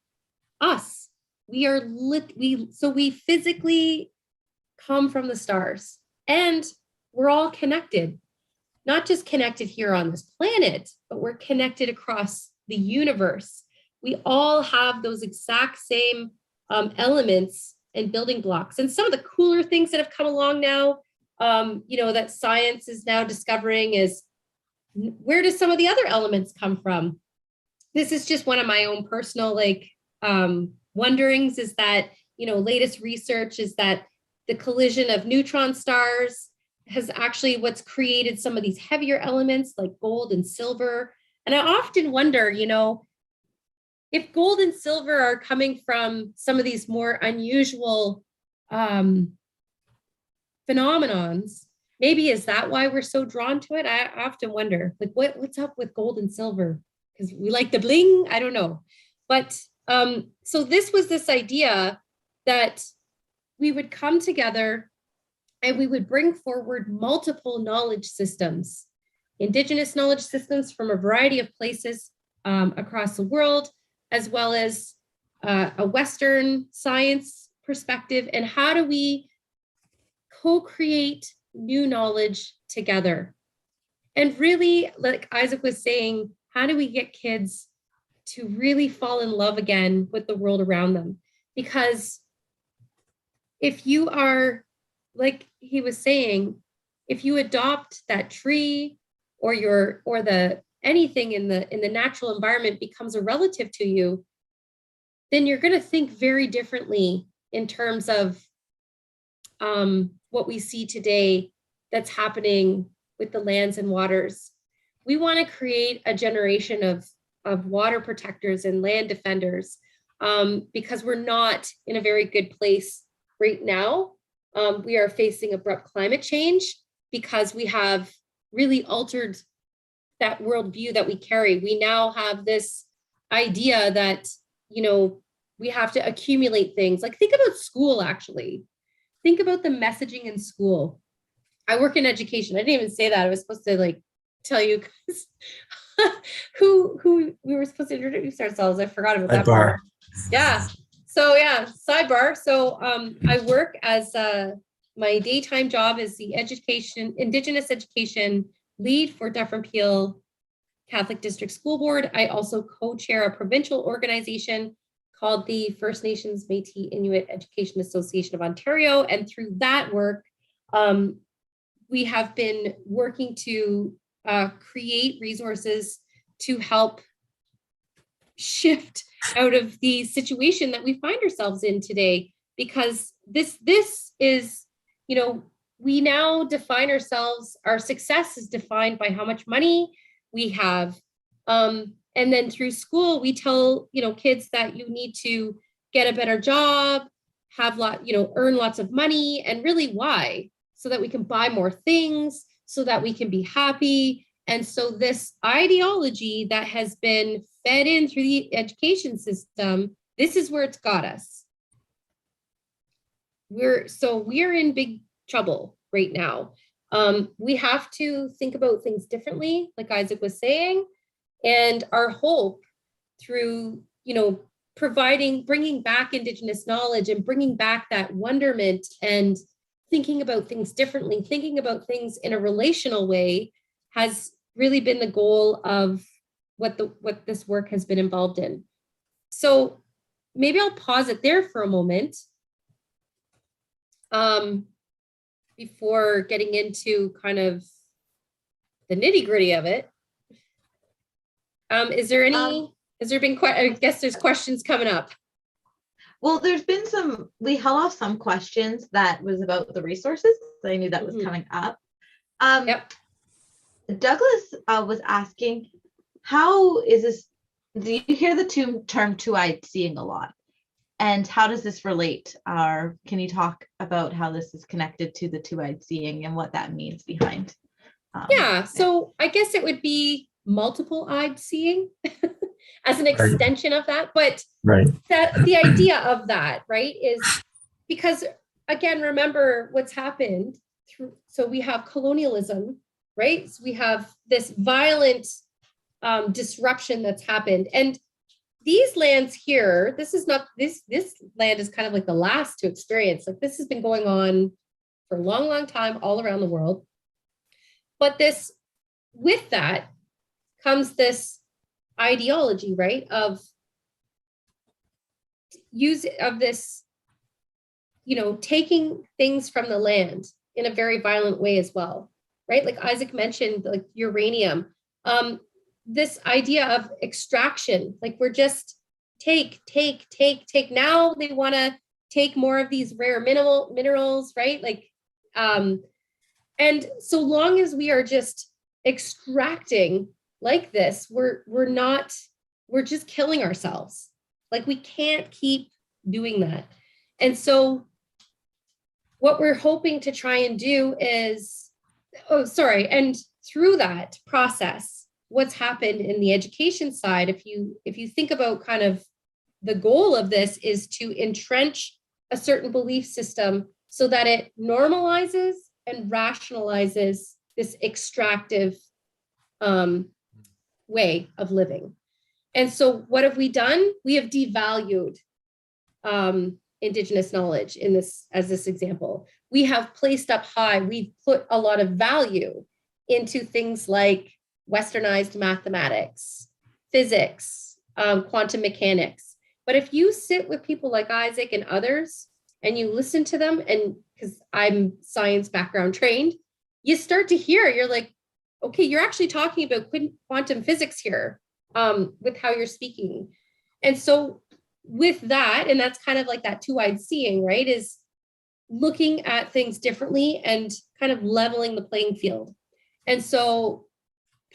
us. So we physically come from the stars, and we're all connected, not just connected here on this planet, but we're connected across the universe. We all have those exact same elements and building blocks. And some of the cooler things that have come along now, that science is now discovering is, where do some of the other elements come from? This is just one of my own personal wonderings, is that, latest research is that the collision of neutron stars has actually what's created some of these heavier elements like gold and silver. And I often wonder, if gold and silver are coming from some of these more unusual phenomenons, maybe is that why we're so drawn to it? I often wonder, like, what's up with gold and silver? Because we like the bling? I don't know. But so this was this idea that we would come together and we would bring forward multiple knowledge systems, indigenous knowledge systems from a variety of places across the world, as well as a Western science perspective. And how do we co-create new knowledge together? And really, like Isaac was saying, how do we get kids to really fall in love again with the world around them? Because if you are, like he was saying, if you adopt that tree or anything in the natural environment becomes a relative to you, then you're going to think very differently in terms of what we see today that's happening with the lands and waters. We want to create a generation of water protectors and land defenders, because we're not in a very good place right now. We are facing abrupt climate change because we have really altered that worldview that we carry. We now have this idea that, we have to accumulate things. Like, think about school, actually. Think about the messaging in school. I work in education. I didn't even say that. I was supposed to tell you who we were supposed to introduce ourselves. I forgot about that part. Yeah. So sidebar. So I work as my daytime job is the Indigenous education lead for Deaf and Peel Catholic District School Board. I also co-chair a provincial organization called the First Nations Métis Inuit Education Association of Ontario. And through that work, we have been working to create resources to help shift out of the situation that we find ourselves in today. Because this is, we now define ourselves, our success is defined by how much money we have. And then through school, we tell, kids that you need to get a better job, earn lots of money, and really why? So that we can buy more things, so that we can be happy. And so this ideology that has been fed in through the education system, this is where it's got us. We're in big trouble right now. We have to think about things differently, like Isaac was saying. And our hope through, bringing back Indigenous knowledge and bringing back that wonderment and thinking about things differently, thinking about things in a relational way, has really been the goal of what this work has been involved in. So maybe I'll pause it there for a moment before getting into kind of the nitty-gritty of it. Has there been, I guess there's questions coming up. Well, there's been we held off some questions that was about the resources. So I knew that was coming up. Yep. Douglas was asking, how is this, do you hear the term two-eyed seeing a lot? And how does this relate? Or can you talk about how this is connected to the two-eyed seeing and what that means behind? So I guess it would be multiple-eyed seeing as an extension of that. But that the idea of that, right, is because, again, remember what's happened so we have colonialism, right? So we have this violent disruption that's happened. And these lands here, this land is kind of like the last to experience. Like, this has been going on for a long, long time all around the world. But with that comes this ideology, right, of this, taking things from the land in a very violent way as well, right? Like Isaac mentioned, like uranium, this idea of extraction, like we're just take. Now they want to take more of these rare minerals, right? Like, and so long as we are just extracting like this, we're just killing ourselves. Like, we can't keep doing that. And so what we're hoping to try and do is, and through that process, what's happened in the education side, if you think about kind of the goal of this is to entrench a certain belief system so that it normalizes and rationalizes this extractive way of living. And so what have we done? We have devalued Indigenous knowledge as this example. We have placed up high, we've put a lot of value into things like Westernized mathematics, physics, quantum mechanics. But if you sit with people like Isaac and others and you listen to them, and because I'm science background trained, you start to hear, you're like, okay, you're actually talking about quantum physics here with how you're speaking. And so with that, and that's kind of like that two-eyed seeing, right, is looking at things differently and kind of leveling the playing field. And so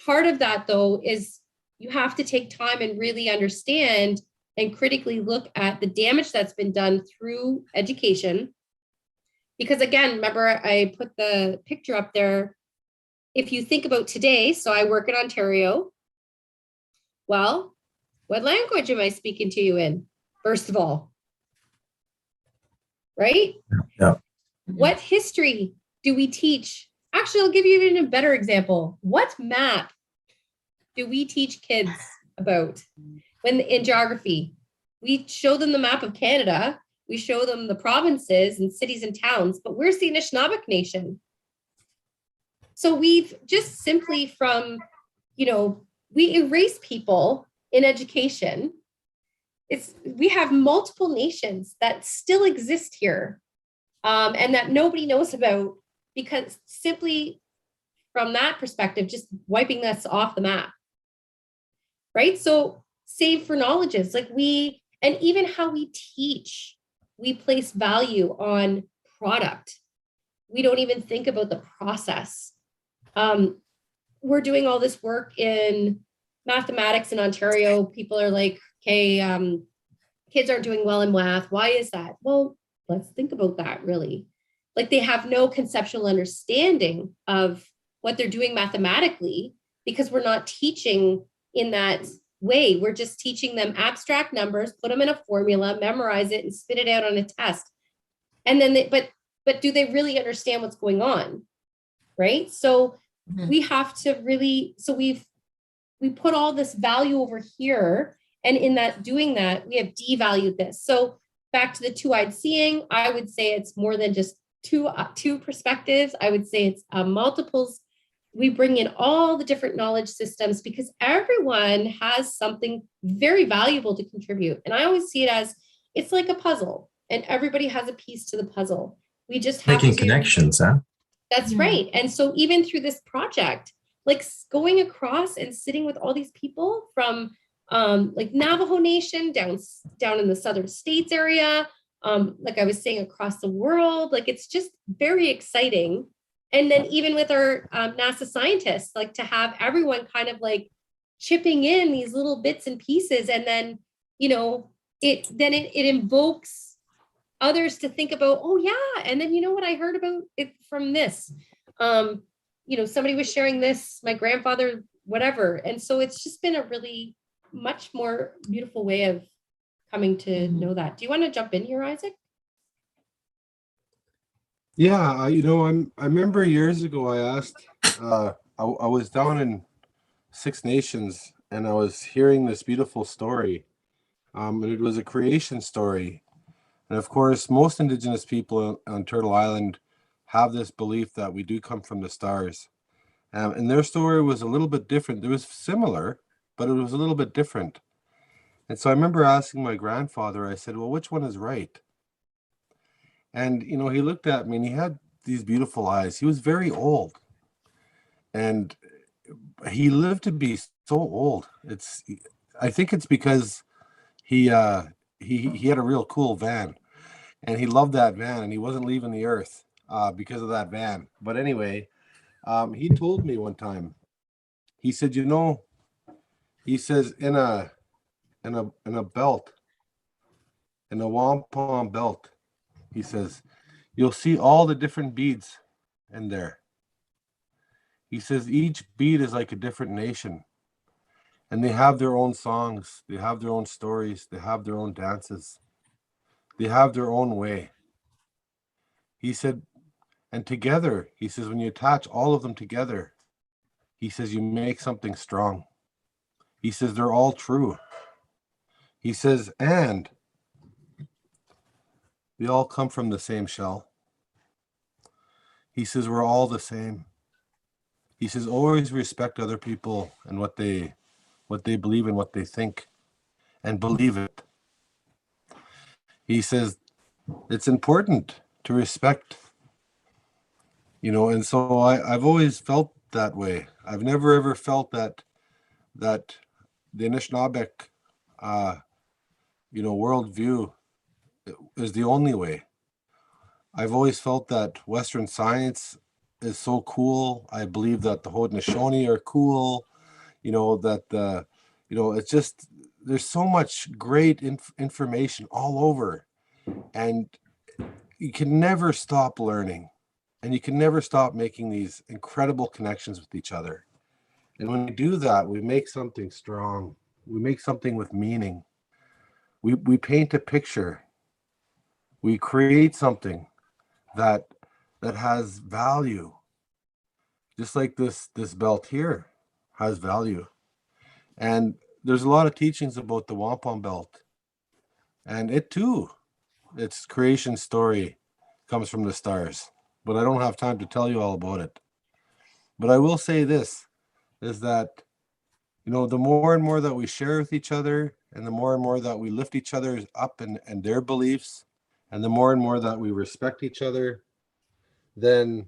part of that, though, is you have to take time and really understand and critically look at the damage that's been done through education. Because again, remember, I put the picture up there. If you think about today, so I work in Ontario. Well, what language am I speaking to you in, first of all? Right? Yeah. What history do we teach? Actually, I'll give you even a better example. What map do we teach kids about when in geography? We show them the map of Canada. We show them the provinces and cities and towns, but where's the Anishinaabe Nation? So we've just simply from, we erase people in education. We have multiple nations that still exist here and that nobody knows about, because simply from that perspective, just wiping us off the map. Right? So save for knowledges, and even how we teach, we place value on product. We don't even think about the process. We're doing all this work in mathematics in Ontario. People are like, okay, kids aren't doing well in math. Why is that? Well, let's think about that really. Like, they have no conceptual understanding of what they're doing mathematically because we're not teaching in that way. We're just teaching them abstract numbers, put them in a formula, memorize it, and spit it out on a test. And then but do they really understand what's going on? Right? So we have to really, so we put all this value over here, and in that doing that, we have devalued this. So back to the two-eyed seeing, I would say it's more than just two perspectives. I would say it's multiples. We bring in all the different knowledge systems because everyone has something very valuable to contribute. And I always see it as it's like a puzzle, and everybody has a piece to the puzzle. We just have making connections, huh? That's right. And so even through this project, like going across and sitting with all these people from like Navajo Nation down in the southern states area, like I was saying, across the world, like it's just very exciting. And then even with our NASA scientists, like to have everyone kind of like chipping in these little bits and pieces, and then it invokes others to think about, oh yeah, and then what I heard about it from this, somebody was sharing this, my grandfather, whatever. And so it's just been a really much more beautiful way of coming to know that. Do you want to jump in here, Isaac? Yeah, I remember years ago I asked, I was down in Six Nations and I was hearing this beautiful story. And it was a creation story. And of course, most Indigenous people on Turtle Island have this belief that we do come from the stars. And their story was a little bit different. It was similar, but it was a little bit different. And so I remember asking my grandfather, I said, well, which one is right? And, he looked at me and he had these beautiful eyes. He was very old. And he lived to be so old. I think it's because he had a real cool van. And he loved that van, and he wasn't leaving the earth because of that van. But anyway, he told me one time, he said, he says in a belt, in a wampum belt, he says, you'll see all the different beads in there. He says each bead is like a different nation, and they have their own songs, they have their own stories, they have their own dances. They have their own way. He said, and together, he says, when you attach all of them together, he says, you make something strong. He says, they're all true. He says, and we all come from the same shell. He says, we're all the same. He says, always respect other people and what they believe and what they think, and believe it. He says, it's important to respect, and so I've always felt that way. I've never ever felt that the Anishinaabe, worldview is the only way. I've always felt that Western science is so cool. I believe that the Haudenosaunee are cool. It's just, there's so much great information all over, and you can never stop learning, and you can never stop making these incredible connections with each other. And when we do that, we make something strong. We make something with meaning. We paint a picture. We create something that has value. Just like this belt here has value. And there's a lot of teachings about the wampum belt. And it too, its creation story comes from the stars. But I don't have time to tell you all about it. But I will say this, is that, the more and more that we share with each other, and the more and more that we lift each other up and their beliefs, and the more and more that we respect each other, then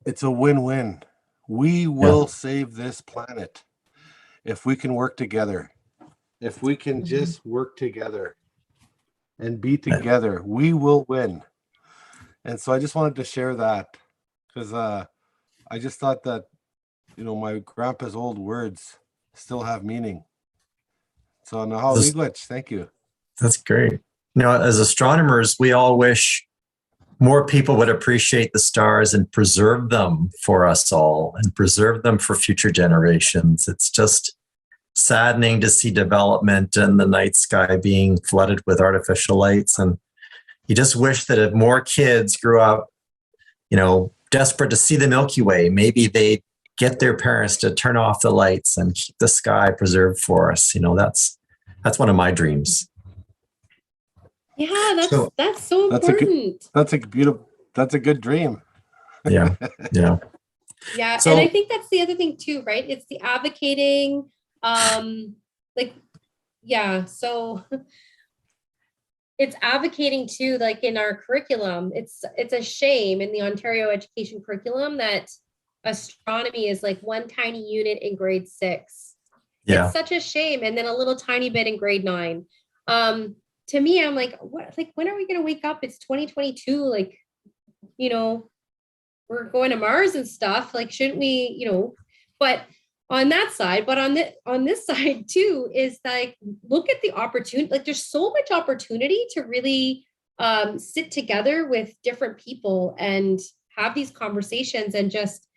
it's a win-win. We will save this planet if we can work together. If we can just work together and be together, we will win. And so I just wanted to share that, because I just thought that, my grandpa's old words still have meaning. So now, English, thank you. That's great. As astronomers, we all wish more people would appreciate the stars and preserve them for us all and preserve them for future generations. It's just saddening to see development and the night sky being flooded with artificial lights. And you just wish that if more kids grew up, desperate to see the Milky Way, maybe they get their parents to turn off the lights and keep the sky preserved for us. That's one of my dreams. Yeah, that's so important. That's a good dream. Yeah. Yeah. And I think that's the other thing too, right? It's the advocating, so it's advocating too, like in our curriculum. It's a shame in the Ontario education curriculum that astronomy is like one tiny unit in grade 6. Yeah. It's such a shame. And then a little tiny bit in grade 9. To me, I'm like, what? Like, when are we going to wake up? It's 2022. Like, we're going to Mars and stuff. Like, shouldn't we, but on that side, but on this side too, is like, look at the opportunity. Like, there's so much opportunity to really sit together with different people and have these conversations and just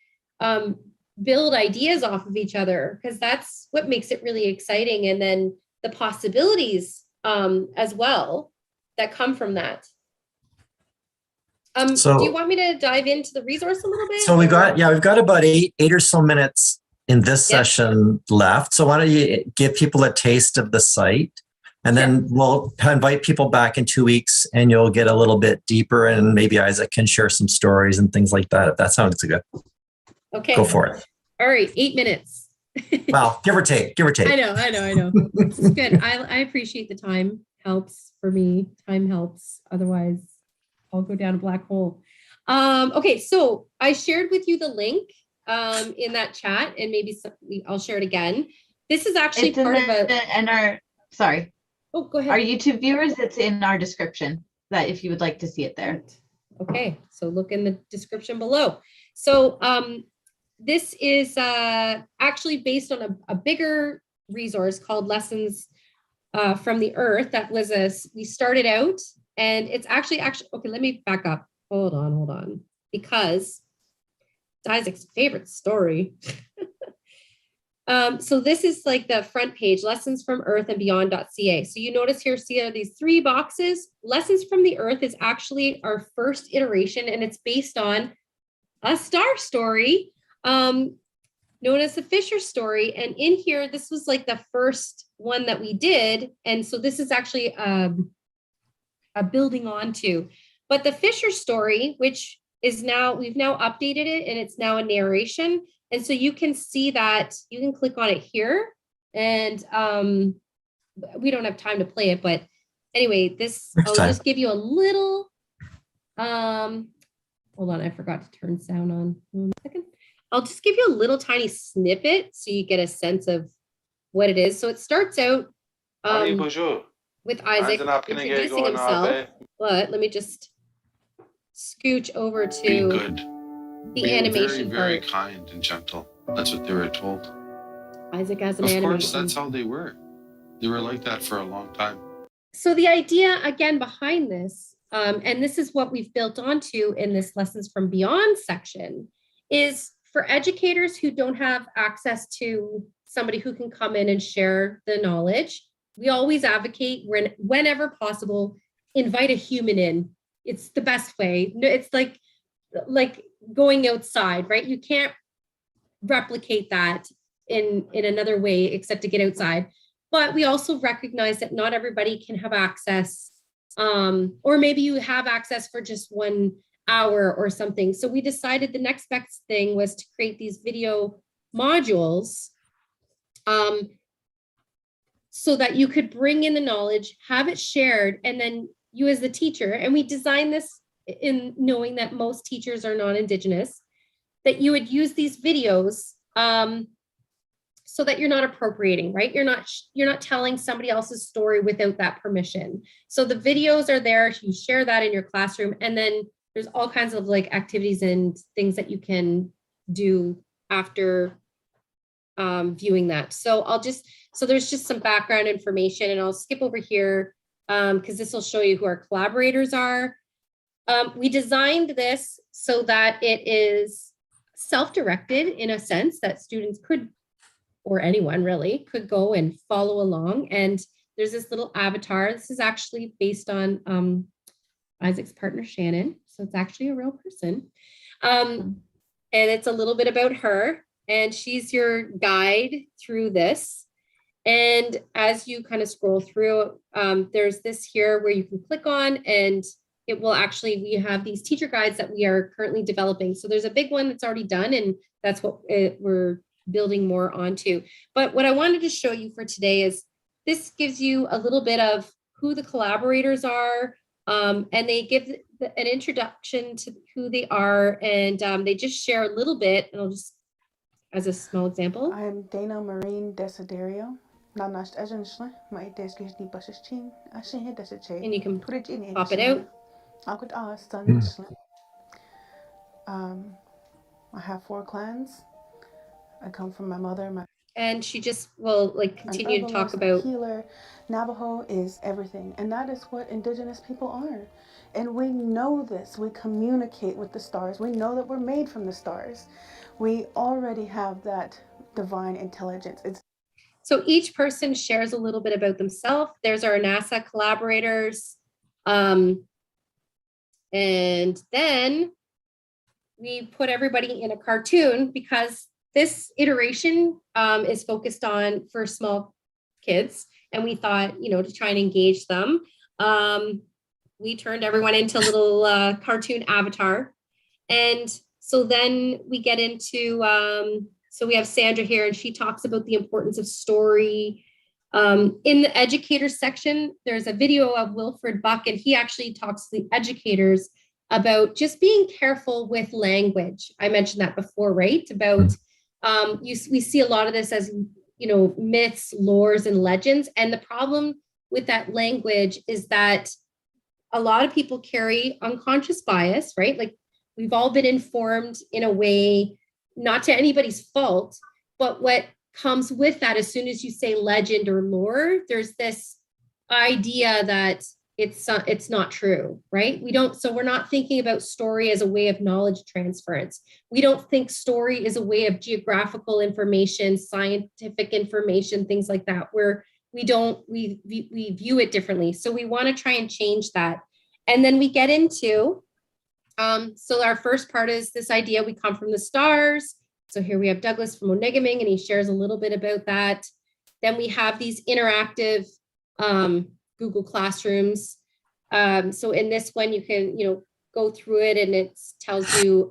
build ideas off of each other, because that's what makes it really exciting. And then the possibilities as well that come from that. Do you want me to dive into the resource a little bit? So we've got about eight or so minutes in this session left. So why don't you give people a taste of the site, and then we'll invite people back in 2 weeks, and you'll get a little bit deeper, and maybe Isaac can share some stories and things like that, if that sounds good. Okay. Go for it. All right. 8 minutes. Well, give or take. I know. This is good. I appreciate the time. Helps for me. Time helps. Otherwise, I'll go down a black hole. Okay, so I shared with you the link in that chat, and maybe I'll share it again. This is actually part of a. Sorry. Oh, go ahead. Our YouTube viewers, it's in our description. That if you would like to see it there. Okay, so look in the description below. So this is actually based on a bigger resource called Lessons from the Earth. That was we started out, and it's actually, okay, let me back up. Hold on. Because it's Isaac's favorite story. So this is like the front page, Lessons from Earth and Beyond.ca. So you notice here, see these 3 boxes. Lessons from the Earth is actually our first iteration, and it's based on a star story known as the Fisher story. And in here, this was like the first one that we did. And so this is actually a building onto. But the Fisher story, which is now, we've now updated it, and it's now a narration. And so you can see that, you can click on it here, and we don't have time to play it, but anyway, I'll just give you a little, hold on, I forgot to turn sound on. 1 second. I'll just give you a little tiny snippet so you get a sense of what it is. So it starts out. Bonjour. with Isaac introducing himself. But let me just scooch over to Be good. the Be animation very part. kind and gentle. That's what they were told. Isaac as an Of animation. course, that's how they were. They were like that for a long time. So the idea again behind this, and this is what we've built onto in this Lessons from Beyond section, is for educators who don't have access to somebody who can come in and share the knowledge, we always advocate whenever possible, invite a human in. It's the best way. It's like going outside, right? You can't replicate that in another way except to get outside. But we also recognize that not everybody can have access, or maybe you have access for just 1 hour or something. So we decided the next best thing was to create these video modules so that you could bring in the knowledge, have it shared, and then you as the teacher, and we designed this in knowing that most teachers are non-Indigenous, that you would use these videos so that you're not appropriating, right? You're not telling somebody else's story without that permission. So the videos are there, you share that in your classroom, and then there's all kinds of like activities and things that you can do after viewing that. So there's just some background information, and I'll skip over here because this will show you who our collaborators are. We designed this so that it is self-directed in a sense that students could, or anyone really, could go and follow along. And there's this little avatar. This is actually based on Isaac's partner, Shannon. So it's actually a real person. And it's a little bit about her. And she's your guide through this. And as you kind of scroll through, there's this here where you can click on, and it will actually, we have these teacher guides that we are currently developing. So there's a big one that's already done, and that's what we're building more onto. But what I wanted to show you for today is this gives you a little bit of who the collaborators are, and they give an introduction to who they are, and they just share a little bit, and I'll just, as a small example. I'm Dana Marine Desiderio. And you can pop it out. I have 4 clans. I come from my mother. And she just will like continue to talk about healer. Navajo is everything, and that is what Indigenous people are. And we know this. We communicate with the stars. We know that we're made from the stars. We already have that divine intelligence. So each person shares a little bit about themselves. There's our NASA collaborators. And then we put everybody in a cartoon because this iteration is focused on for small kids. And we thought, to try and engage them, we turned everyone into a little cartoon avatar. And so then we get into, so we have Sandra here, and she talks about the importance of story. In the educator section, there's a video of Wilfred Buck, and he actually talks to the educators about just being careful with language. I mentioned that before, right? About we see a lot of this as, myths, lores, and legends. And the problem with that language is that a lot of people carry unconscious bias, right? Like we've all been informed in a way, not to anybody's fault, but what comes with that, as soon as you say legend or lore, there's this idea that it's not true, right? So we're not thinking about story as a way of knowledge transference. We don't think story is a way of geographical information, scientific information, things like that, where we view it differently. So we want to try and change that. And then we get into, so our first part is this idea, we come from the stars. So here we have Douglas from Onegaming, and he shares a little bit about that. Then we have these interactive Google Classrooms. So in this one, you can, go through it, and it tells you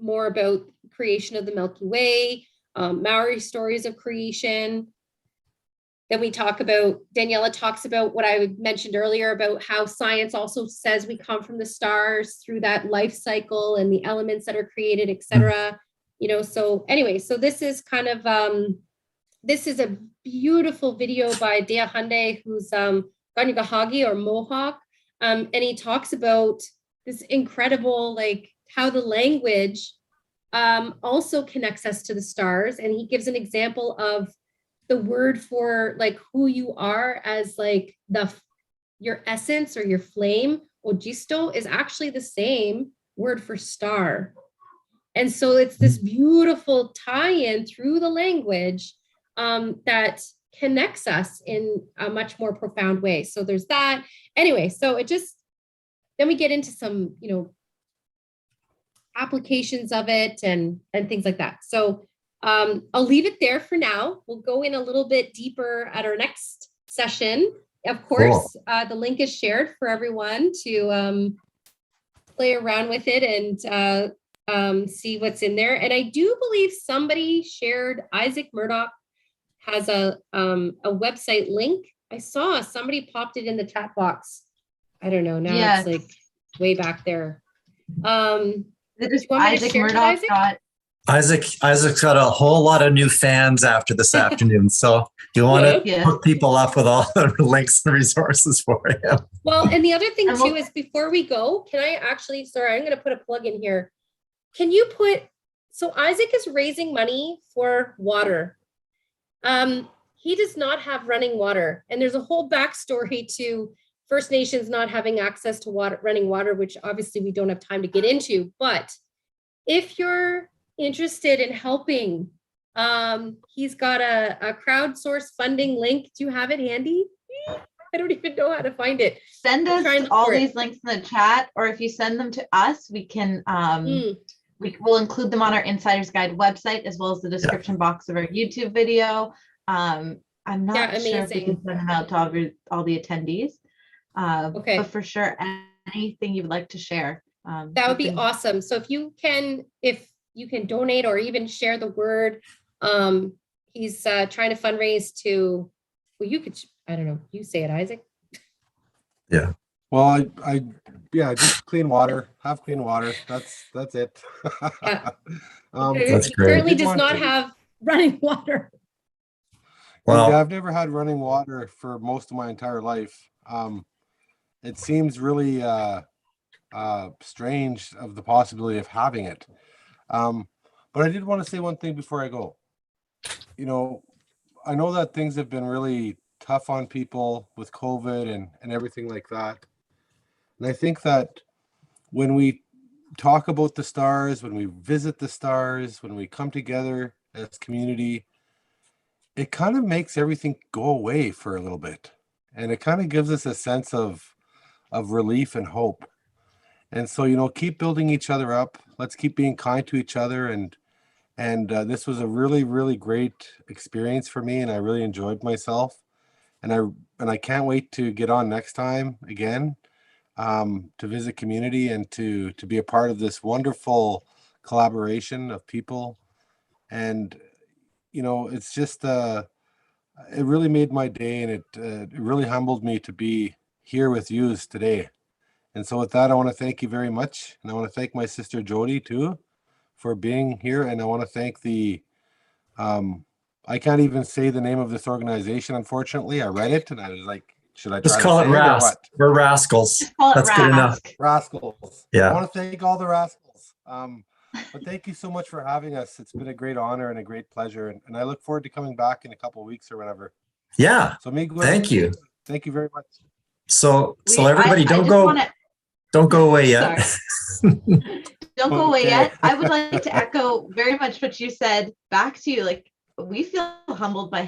more about creation of the Milky Way, Maori stories of creation. Then we talk about, Daniela talks about what I mentioned earlier about how science also says we come from the stars through that life cycle and the elements that are created, et cetera. So anyway, so this is kind of this is a beautiful video by Dea Hyundai, who's Ganugahagi or Mohawk. And he talks about this incredible, like how the language also connects us to the stars. And he gives an example of the word for like who you are as like your essence or your flame, ojisto, is actually the same word for star. And so it's this beautiful tie-in through the language that connects us in a much more profound way. So there's that. Anyway, so then we get into some, applications of it and things like that. So I'll leave it there for now. We'll go in a little bit deeper at our next session. Of course, cool. The link is shared for everyone to play around with it and see what's in there. And I do believe somebody shared, Isaac Murdoch has a website link. I saw somebody popped it in the chat box. I don't know. Now It's like way back there. Isaac Murdoch. Isaac's got a whole lot of new fans after this afternoon. So you want to hook people up with all the links and resources for him. Well, and the other thing too is before we go, can I actually, sorry, I'm going to put a plug in here. Can you so Isaac is raising money for water. He does not have running water. And there's a whole backstory to First Nations not having access to running water, which obviously we don't have time to get into. But if you're interested in helping, he's got a crowdsource funding link. Do you have it handy? I don't even know how to find it. Send us all these links in the chat, or if you send them to us, we can we'll include them on our Insider's Guide website, as well as the description box of our YouTube video. I'm not sure if we can send them out to all the attendees. But for sure, anything you would like to share. That would be awesome. So if you can donate or even share the word, he's trying to fundraise to, I don't know, you say it, Isaac. Yeah. Well, I just clean water, have clean water. That's it. Yeah. That's he great. currently does not have running water. Well, I've never had running water for most of my entire life. It seems really strange of the possibility of having it. But I did want to say one thing before I go. I know that things have been really tough on people with COVID and everything like that. And I think that when we talk about the stars, when we visit the stars, when we come together as community, it kind of makes everything go away for a little bit. And it kind of gives us a sense of relief and hope. And so, keep building each other up. Let's keep being kind to each other. And this was a really, really great experience for me. And I really enjoyed myself. And I can't wait to get on next time again, to visit community and to be a part of this wonderful collaboration of people. And, it's just, it really made my day, and it really humbled me to be here with you today. And so with that, I want to thank you very much. And I want to thank my sister Jody too for being here. And I want to thank I can't even say the name of this organization, unfortunately. I read it and I was like, should I try just call it Rascals? We're Rascals. That's good enough. Rascals. Yeah. I want to thank all the Rascals. But thank you so much for having us. It's been a great honor and a great pleasure. And I look forward to coming back in a couple of weeks or whatever. Yeah. So thank you. Thank you very much. So everybody don't go away yet. Don't go away yet. I would like to echo very much what you said back to you. Like, we feel humbled by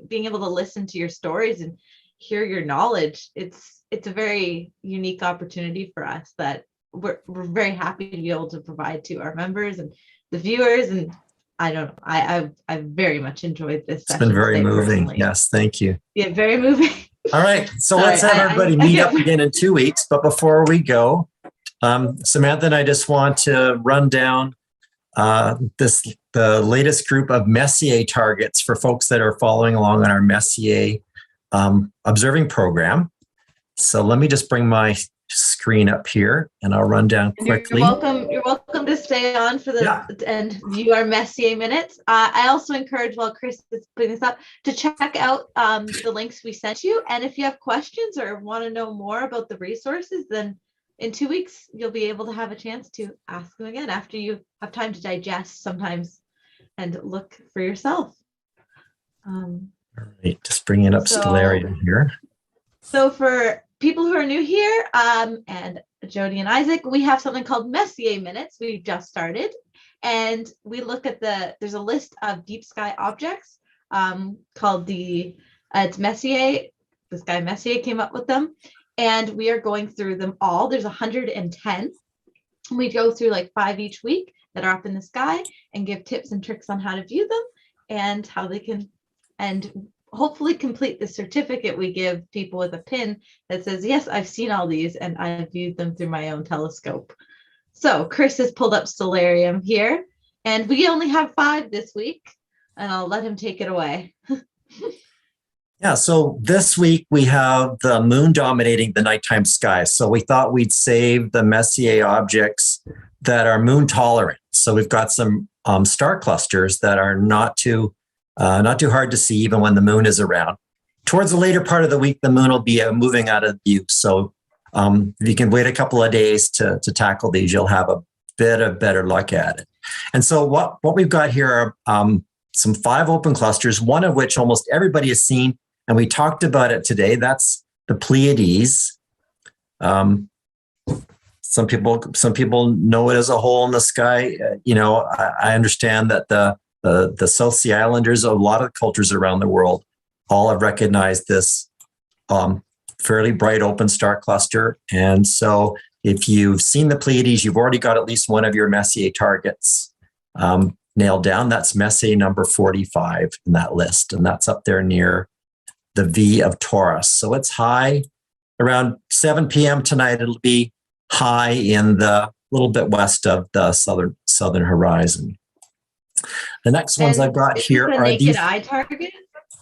being able to listen to your stories and hear your knowledge. It's a very unique opportunity for us that we're very happy to be able to provide to our members and the viewers. And I don't know, I very much enjoyed this session. It's been very moving. Personally. Yes, thank you. Yeah, very moving. All right, so let's have everybody meet up again in 2 weeks. But before we go, Samantha and I just want to run down the latest group of Messier targets for folks that are following along on our Messier observing program. So let me just bring my screen up here and I'll run down quickly. You're welcome welcome to stay on for the and view our Messier Minutes. I also encourage, while Chris is putting this up, to check out the links we sent you. And if you have questions or want to know more about the resources, then in 2 weeks, you'll be able to have a chance to ask them again after you have time to digest sometimes and look for yourself. All right, just bringing up Stellarium here. So for people who are new here, and Jody and Isaac, we have something called Messier Minutes. We just started, and we look at there's a list of deep sky objects called it's Messier. This guy Messier came up with them, and we are going through them all. There's 110. We go through like 5 each week that are up in the sky and give tips and tricks on how to view them and how they can, and hopefully complete the certificate we give people with a pin that says, yes, I've seen all these and I've viewed them through my own telescope. So Chris has pulled up Stellarium here, and we only have 5 this week, and I'll let him take it away. Yeah, so this week we have the moon dominating the nighttime sky. So we thought we'd save the Messier objects that are moon tolerant. So we've got some star clusters that are not too hard to see even when the moon is around. Towards the later part of the week, the moon will be moving out of view. So if you can wait a couple of days to tackle these, you'll have a bit of better luck at it. And so what we've got here are some 5 open clusters, one of which almost everybody has seen, and we talked about it today. That's the Pleiades. Some people know it as a hole in the sky. I understand that the South Sea Islanders, a lot of cultures around the world, all have recognized this fairly bright open star cluster. And so if you've seen the Pleiades, you've already got at least one of your Messier targets nailed down. That's Messier number 45 in that list. And that's up there near the V of Taurus. So it's high around 7 p.m. tonight. It'll be high in the little bit west of the southern horizon. The next ones I've got here are naked eye target.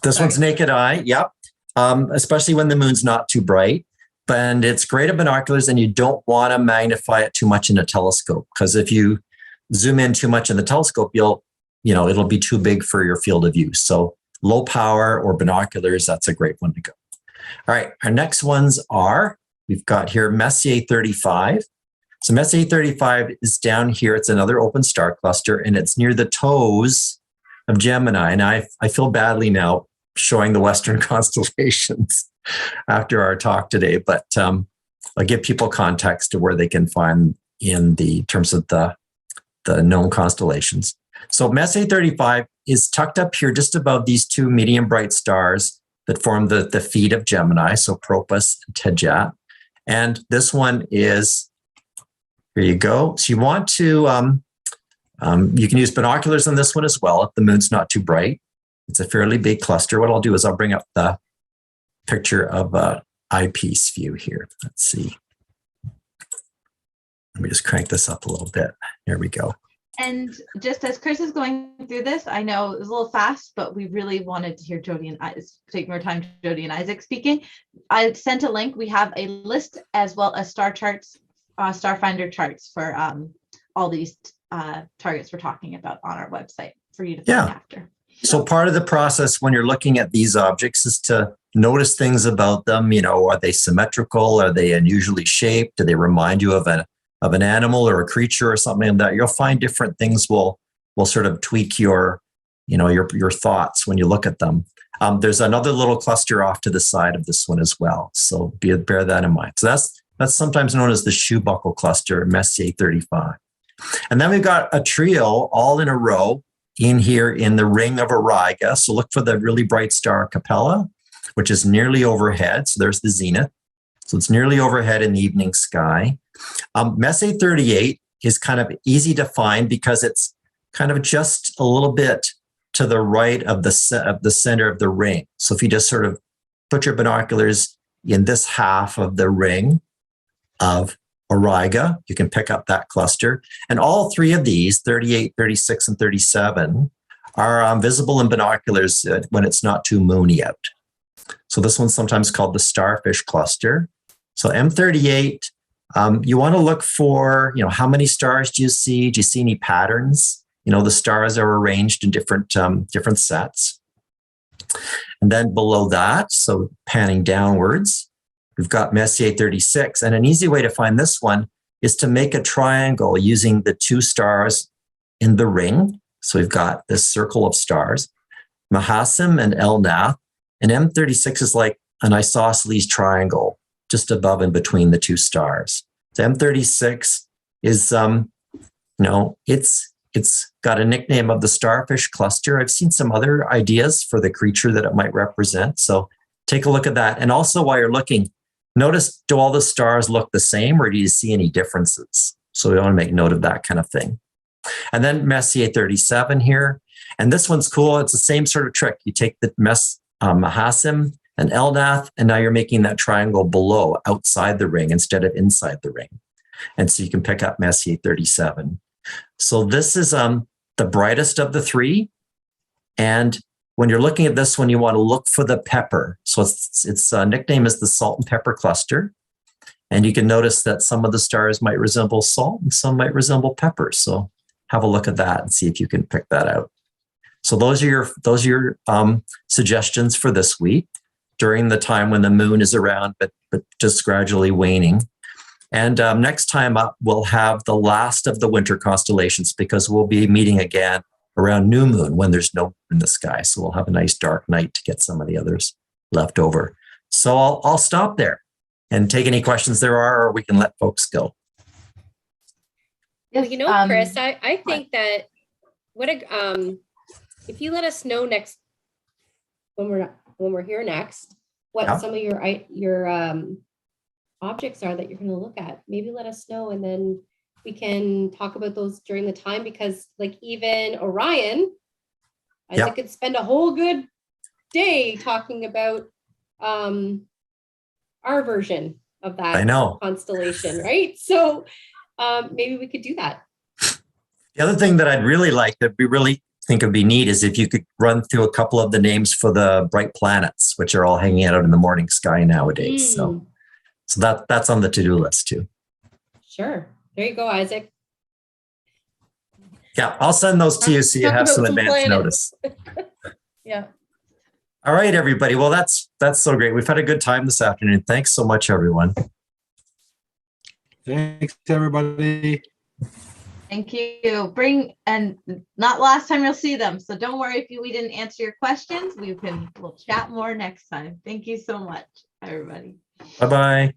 This one's naked eye, yep. Especially when the moon's not too bright. And it's great at binoculars, and you don't want to magnify it too much in a telescope, because if you zoom in too much in the telescope, it'll be too big for your field of view. So low power or binoculars, that's a great one to go. All right, our next ones we've got here Messier 35. So Messier 35 is down here. It's another open star cluster, and it's near the toes of Gemini. And I feel badly now showing the Western constellations after our talk today, but I'll give people context to where they can find in the terms of the known constellations. So Messier 35 is tucked up here just above these 2 medium bright stars that form the feet of Gemini, so Propus and Tejet. And this one is, here you go. So you want to, you can use binoculars on this one as well if the moon's not too bright. It's a fairly big cluster. What I'll do is I'll bring up the picture of an eyepiece view here. Let's see. Let me just crank this up a little bit. Here we go. And just as Chris is going through this, I know it was a little fast, but we really wanted to hear Jody and Isaac, take more time, Jody and Isaac speaking. I sent a link. We have a list as well as star charts, Starfinder charts for all these targets we're talking about on our website for you to find after. So part of the process when you're looking at these objects is to notice things about them. Are they symmetrical? Are they unusually shaped? Do they remind you of an animal or a creature or something like that? You'll find different things will sort of tweak your thoughts when you look at them. There's another little cluster off to the side of this one as well. So bear that in mind. So that's sometimes known as the shoe buckle cluster, Messier 35. And then we've got a trio all in a row in here in the ring of Auriga. So look for the really bright star Capella, which is nearly overhead. So there's the zenith. So it's nearly overhead in the evening sky. Messier 38 is kind of easy to find because it's kind of just a little bit to the right of the center of the ring. So if you just sort of put your binoculars in this half of the ring of Auriga, you can pick up that cluster. And all 3 of these, 38, 36, and 37, are visible in binoculars when it's not too moony out. So this one's sometimes called the Starfish Cluster. So M38 You want to look for, how many stars do you see? Do you see any patterns? The stars are arranged in different sets. And then below that, so panning downwards, we've got Messier 36. And an easy way to find this one is to make a triangle using the two stars in the ring. So we've got this circle of stars, Mahassim and Elnath, and M36 is like an isosceles triangle just above and between the two stars. So M36 is, it's got a nickname of the Starfish Cluster. I've seen some other ideas for the creature that it might represent. So take a look at that. And also while you're looking, notice, do all the stars look the same or do you see any differences? So we want to make note of that kind of thing. And then Messier 37 here. And this one's cool. It's the same sort of trick. You take the Mahassim and Elnath, and now you're making that triangle below, outside the ring instead of inside the ring. And so you can pick up Messier 37. So this is the brightest of the three. And when you're looking at this one, you want to look for the pepper. So its nickname is the Salt and Pepper Cluster. And you can notice that some of the stars might resemble salt and some might resemble pepper. So have a look at that and see if you can pick that out. So those are your suggestions for this week during the time when the moon is around, but just gradually waning. And next time up, we'll have the last of the winter constellations because we'll be meeting again around new moon when there's no moon in the sky. So we'll have a nice dark night to get some of the others left over. So I'll stop there and take any questions there are, or we can let folks go. Well, Chris, I think that if you let us know next when we're here next, what some of your objects are that you're going to look at, maybe let us know, and then we can talk about those during the time, because like even Orion, I could spend a whole good day talking about our version of that constellation, right? So maybe we could do that. The other thing that I'd really like, that we really think would be neat, is if you could run through a couple of the names for the bright planets, which are all hanging out in the morning sky nowadays. So that's on the to-do list too. Sure. There you go, Isaac. Yeah, I'll send those to you so you have some advance notice. Yeah. All right, everybody. Well, that's so great. We've had a good time this afternoon. Thanks so much, everyone. Thanks, everybody. Thank you. And not last time you'll see them. So don't worry if we didn't answer your questions. We'll chat more next time. Thank you so much, everybody. Bye-bye.